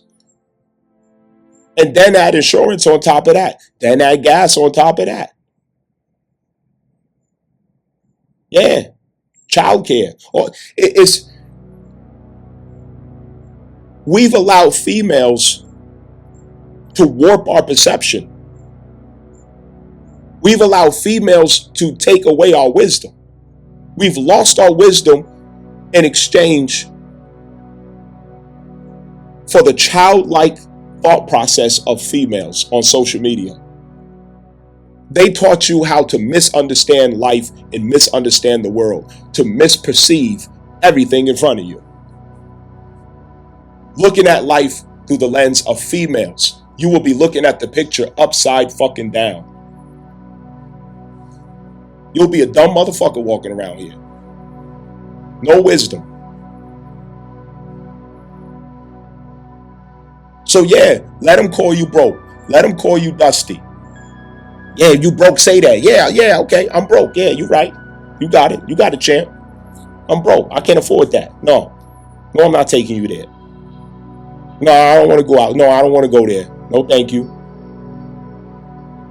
And then add insurance on top of that. Then add gas on top of that. Yeah, childcare. We've allowed females to warp our perception. We've allowed females to take away our wisdom. We've lost our wisdom in exchange for the childlike thought process of females on social media. They taught you how to misunderstand life and misunderstand the world, to misperceive everything in front of you. Looking at life through the lens of females, you will be looking at the picture upside fucking down. You'll be a dumb motherfucker walking around here. No wisdom. So yeah, let them call you broke. Let them call you dusty. Yeah, you broke, say that. Yeah, okay, I'm broke. Yeah, you right. You got it. You got it, champ. I'm broke. I can't afford that. No, I'm not taking you there. No, I don't want to go out. No, I don't want to go there. No, thank you.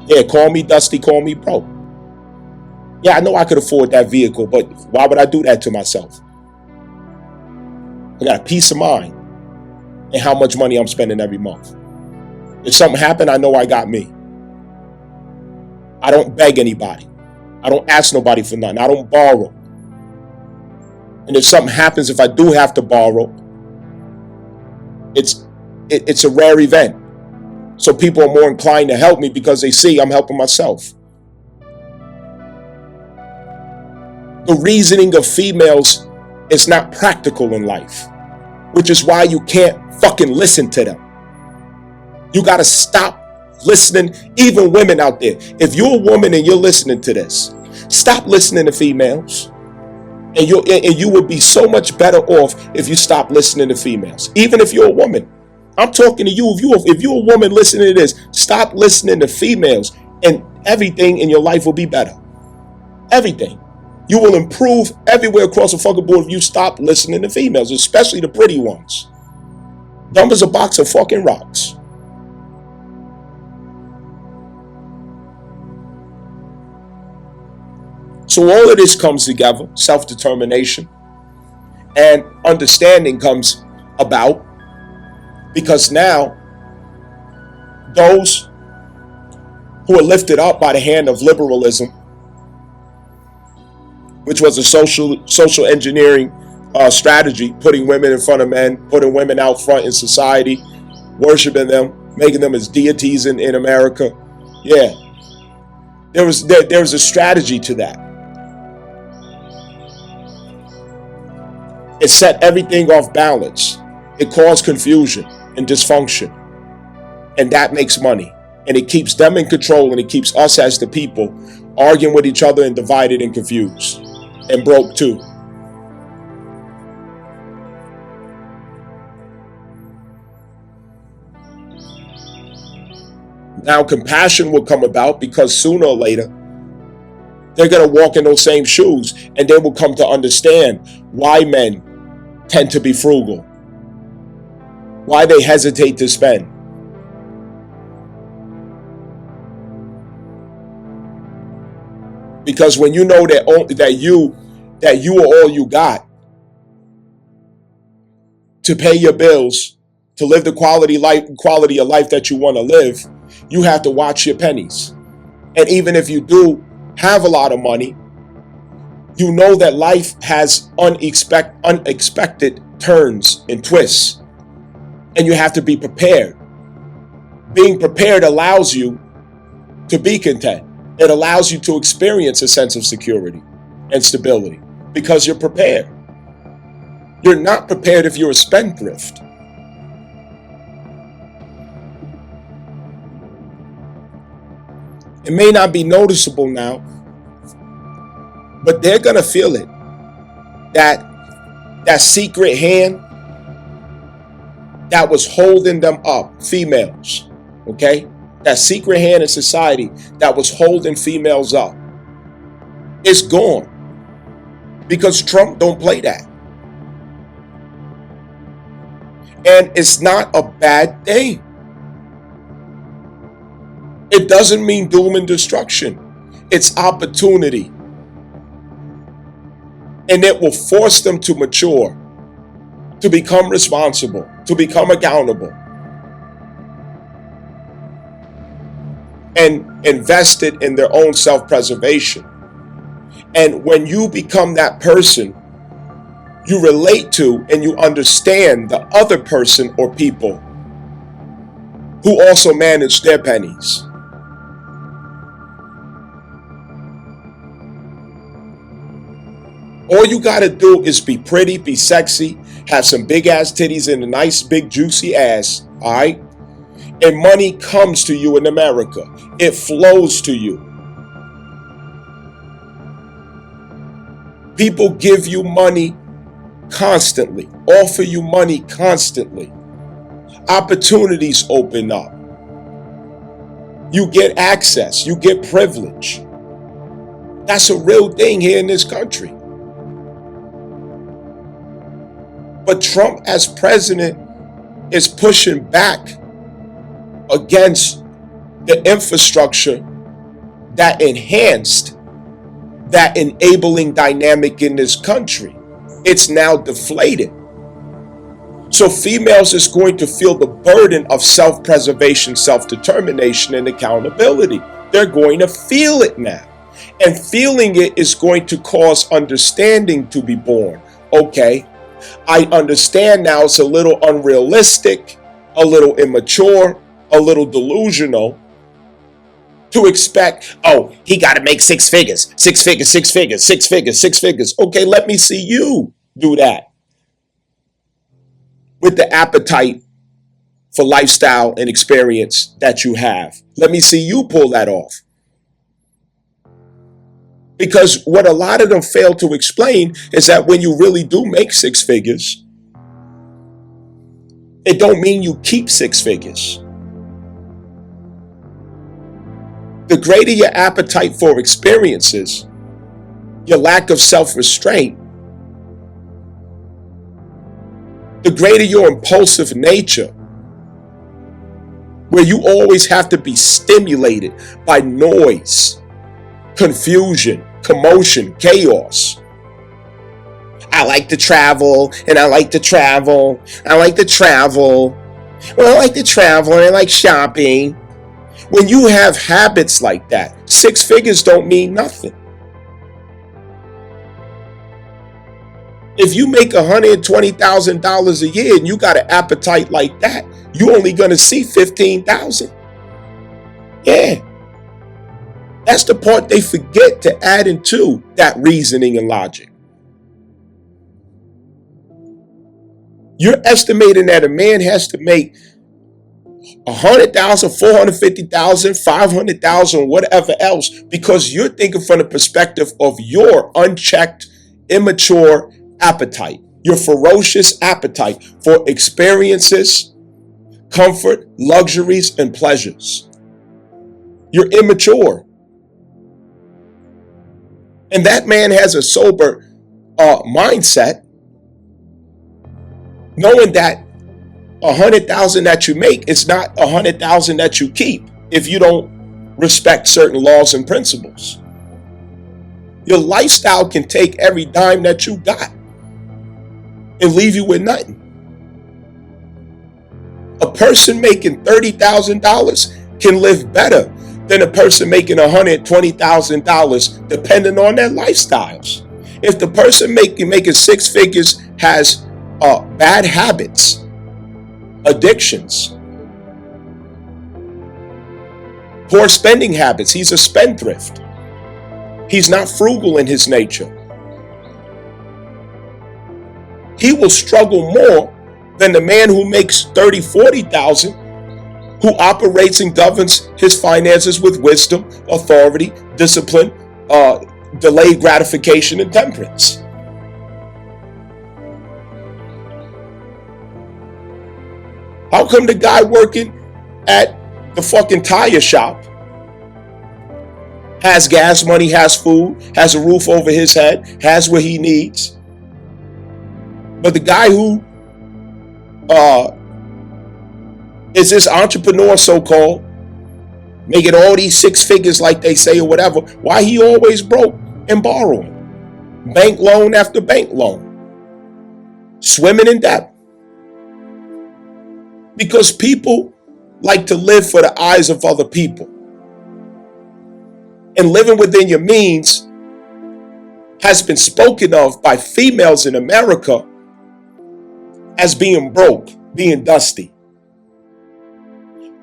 Yeah, call me dusty, call me broke. Yeah, I know I could afford that vehicle, but why would I do that to myself? I got a peace of mind in how much money I'm spending every month. If something happened, I know I got me. I don't beg anybody. I don't ask nobody for nothing. I don't borrow. And if something happens, if I do have to borrow, it's a rare event. So people are more inclined to help me because they see I'm helping myself. The reasoning of females is not practical in life, which is why you can't fucking listen to them. You got to stop listening, even women out there. If you're a woman and you're listening to this, stop listening to females. And you would be so much better off if you stop listening to females. Even if you're a woman. I'm talking to you. If you're a woman listening to this, stop listening to females and everything in your life will be better. Everything. You will improve everywhere across the fucking board if you stop listening to females, especially the pretty ones. Dumb as a box of fucking rocks. So all of this comes together, self-determination and understanding comes about because now those who are lifted up by the hand of liberalism, which was a social engineering strategy, putting women in front of men, putting women out front in society, worshiping them, making them as deities in America. Yeah, there was a strategy to that. It set everything off balance. It caused confusion and dysfunction. And that makes money. And it keeps them in control and it keeps us as the people arguing with each other and divided and confused. And broke too. Now compassion will come about because sooner or later they're going to walk in those same shoes and they will come to understand why men tend to be frugal, why they hesitate to spend. Because when you know that you are all you got to pay your bills, to live the quality of life that you want to live, you have to watch your pennies. And even if you do have a lot of money, you know that life has unexpected turns and twists, and you have to be prepared. Being prepared allows you to be content. It allows you to experience a sense of security and stability because you're prepared. You're not prepared if you're a spendthrift. It may not be noticeable now, But they're going to feel it. That secret hand that was holding them up, females, okay? That secret hand in society that was holding females up, it's gone. Because Trump don't play that. And it's not a bad thing. It doesn't mean doom and destruction. It's opportunity. And it will force them to mature, to become responsible, to become accountable, and invested in their own self-preservation. And when you become that person, you relate to and you understand the other person or people who also manage their pennies. All you got to do is be pretty, be sexy, have some big ass titties and a nice big juicy ass, all right? And money comes to you in America. It flows to you. People give you money constantly, offer you money constantly. Opportunities open up. You get access, you get privilege. That's a real thing here in this country. But Trump as president is pushing back against the infrastructure that enhanced that enabling dynamic in this country. It's now deflated. So females is going to feel the burden of self-preservation, self-determination, and accountability. They're going to feel it now. And feeling it is going to cause understanding to be born. Okay, I understand now it's a little unrealistic, a little immature, a little delusional to expect, oh, he got to make six figures. Okay, let me see you do that with the appetite for lifestyle and experience that you have. Let me see you pull that off. Because what a lot of them fail to explain is that when you really do make six figures, it don't mean you keep six figures. The greater your appetite for experiences, your lack of self-restraint, the greater your impulsive nature, where you always have to be stimulated by noise, confusion, commotion, chaos. I like to travel, and I like to travel. I like to travel. Well, I like to travel, and I like shopping. When you have habits like that, six figures don't mean nothing. If you make $120,000 a year and you got an appetite like that, you're only going to see 15,000. Yeah. That's the part they forget to add into that reasoning and logic. You're estimating that a man has to make 100,000, 450,000, 500,000, whatever else, because you're thinking from the perspective of your unchecked, immature appetite, your ferocious appetite for experiences, comfort, luxuries, and pleasures. You're immature. And that man has a sober mindset, knowing that 100,000 that you make is not 100,000 that you keep if you don't respect certain laws and principles. Your lifestyle can take every dime that you got and leave you with nothing. A person making $30,000 can live better than a person making $120,000 depending on their lifestyles. If the person making six figures has bad habits, addictions, poor spending habits, he's a spendthrift. He's not frugal in his nature. He will struggle more than the man who makes 30, 40,000, who operates and governs his finances with wisdom, authority, discipline, delayed gratification and temperance. How come the guy working at the fucking tire shop has gas money, has food, has a roof over his head, has what he needs, but the guy who is this entrepreneur, so-called, making all these six figures like they say or whatever, why he always broke and borrowing? Bank loan after bank loan. Swimming in debt. Because people like to live for the eyes of other people. And living within your means has been spoken of by females in America as being broke, being dusty.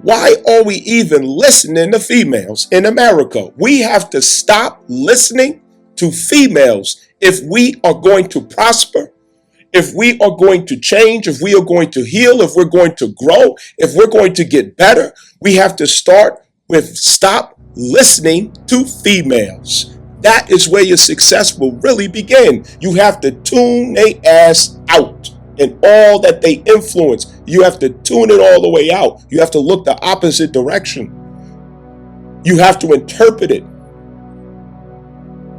Why are we even listening to females in America? We have to stop listening to females if we are going to prosper, if we are going to change, if we are going to heal, if we're going to grow, if we're going to get better. We have to start with stop listening to females. That is where your success will really begin. You have to tune their ass out. And all that they influence, you have to tune it all the way out. You have to look the opposite direction. You have to interpret it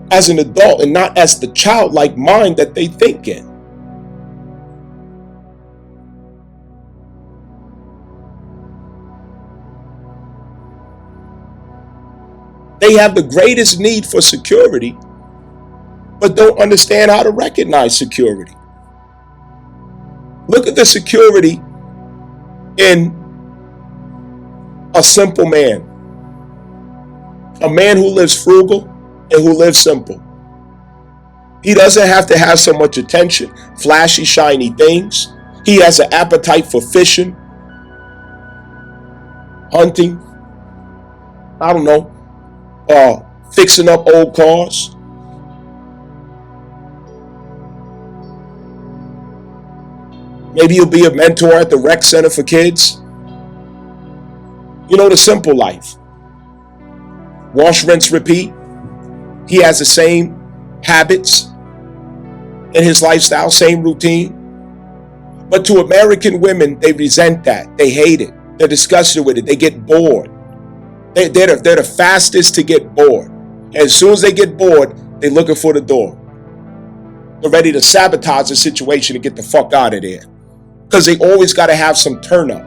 as an adult and not as the childlike mind that they think in. They have the greatest need for security, but don't understand how to recognize security. Look at the security in a simple man. A man who lives frugal and who lives simple. He doesn't have to have so much attention, flashy, shiny things. He has an appetite for fishing, hunting, I don't know, fixing up old cars. Maybe you'll be a mentor at the rec center for kids. You know, the simple life. Wash, rinse, repeat. He has the same habits in his lifestyle, same routine. But to American women, they resent that. They hate it. They're disgusted with it. They get bored. They're the fastest to get bored. And as soon as they get bored, they're looking for the door. They're ready to sabotage the situation and get the fuck out of there. Because they always got to have some turn up.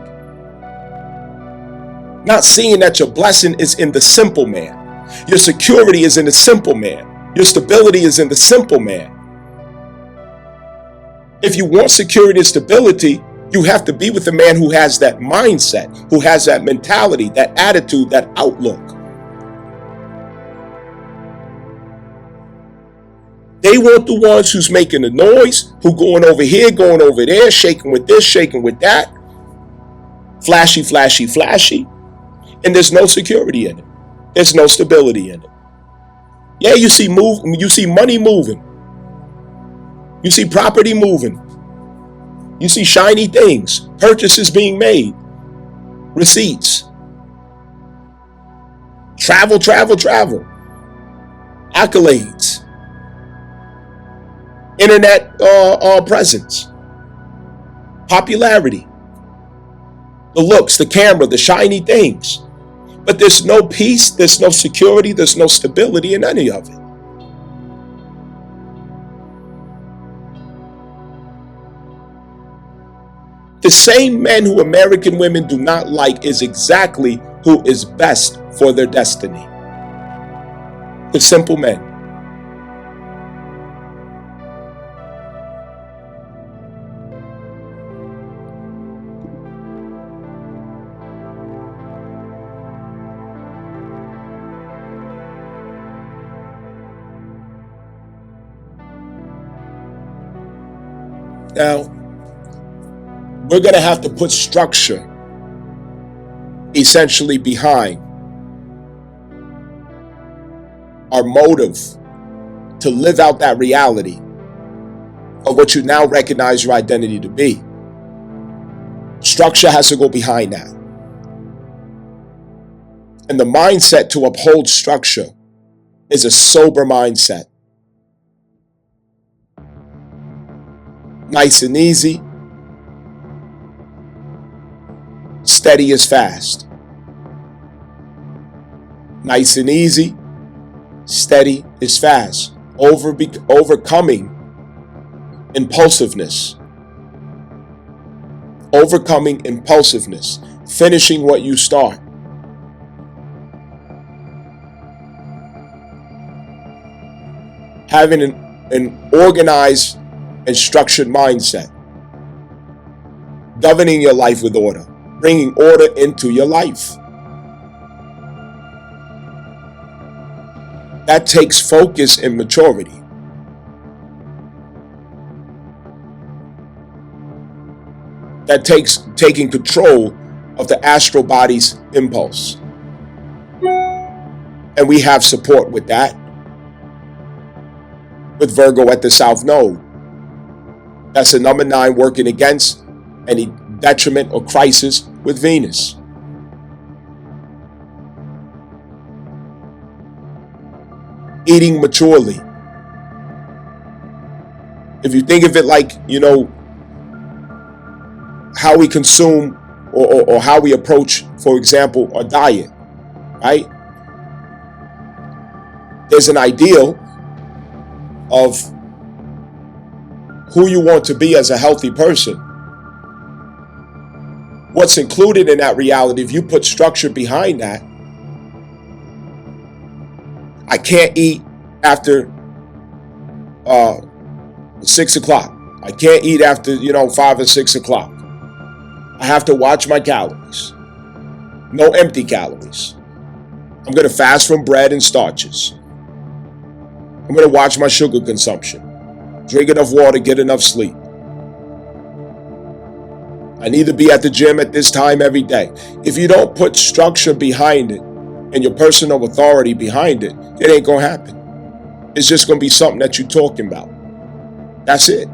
Not seeing that your blessing is in the simple man. Your security is in the simple man. Your stability is in the simple man. If you want security and stability, you have to be with a man who has that mindset, who has that mentality, that attitude, that outlook. They want the ones who's making the noise, who going over here, going over there, shaking with this, shaking with that. Flashy, flashy, flashy. And there's no security in it. There's no stability in it. Yeah, you see money moving. You see property moving. You see shiny things, purchases being made, receipts. Travel, travel, travel. Accolades. Internet presence, popularity, the looks, the camera, the shiny things. But there's no peace, there's no security, there's no stability in any of it. The same men who American women do not like is exactly who is best for their destiny. The simple men. Now, we're going to have to put structure essentially behind our motive to live out that reality of what you now recognize your identity to be. Structure has to go behind that. And the mindset to uphold structure is a sober mindset. Nice and easy. Steady is fast. Nice and easy. Steady is fast. Overcoming impulsiveness. Overcoming impulsiveness. Finishing what you start. Having an organized and structured mindset. Governing your life with order. Bringing order into your life. That takes focus and maturity. That takes taking control of the astral body's impulse. And we have support with that. With Virgo at the South Node. That's a number 9 working against any detriment or crisis with Venus. Eating maturely. If you think of it like, how we consume or how we approach, for example, a diet, right? There's an ideal of who you want to be as a healthy person. What's included in that reality, if you put structure behind that, I can't eat after 6 o'clock. I can't eat after, 5 or 6 o'clock. I have to watch my calories. No empty calories. I'm going to fast from bread and starches. I'm going to watch my sugar consumption. Drink enough water, get enough sleep. I need to be at the gym at this time every day. If you don't put structure behind it and your personal authority behind it, it ain't going to happen. It's just going to be something that you're talking about. That's it.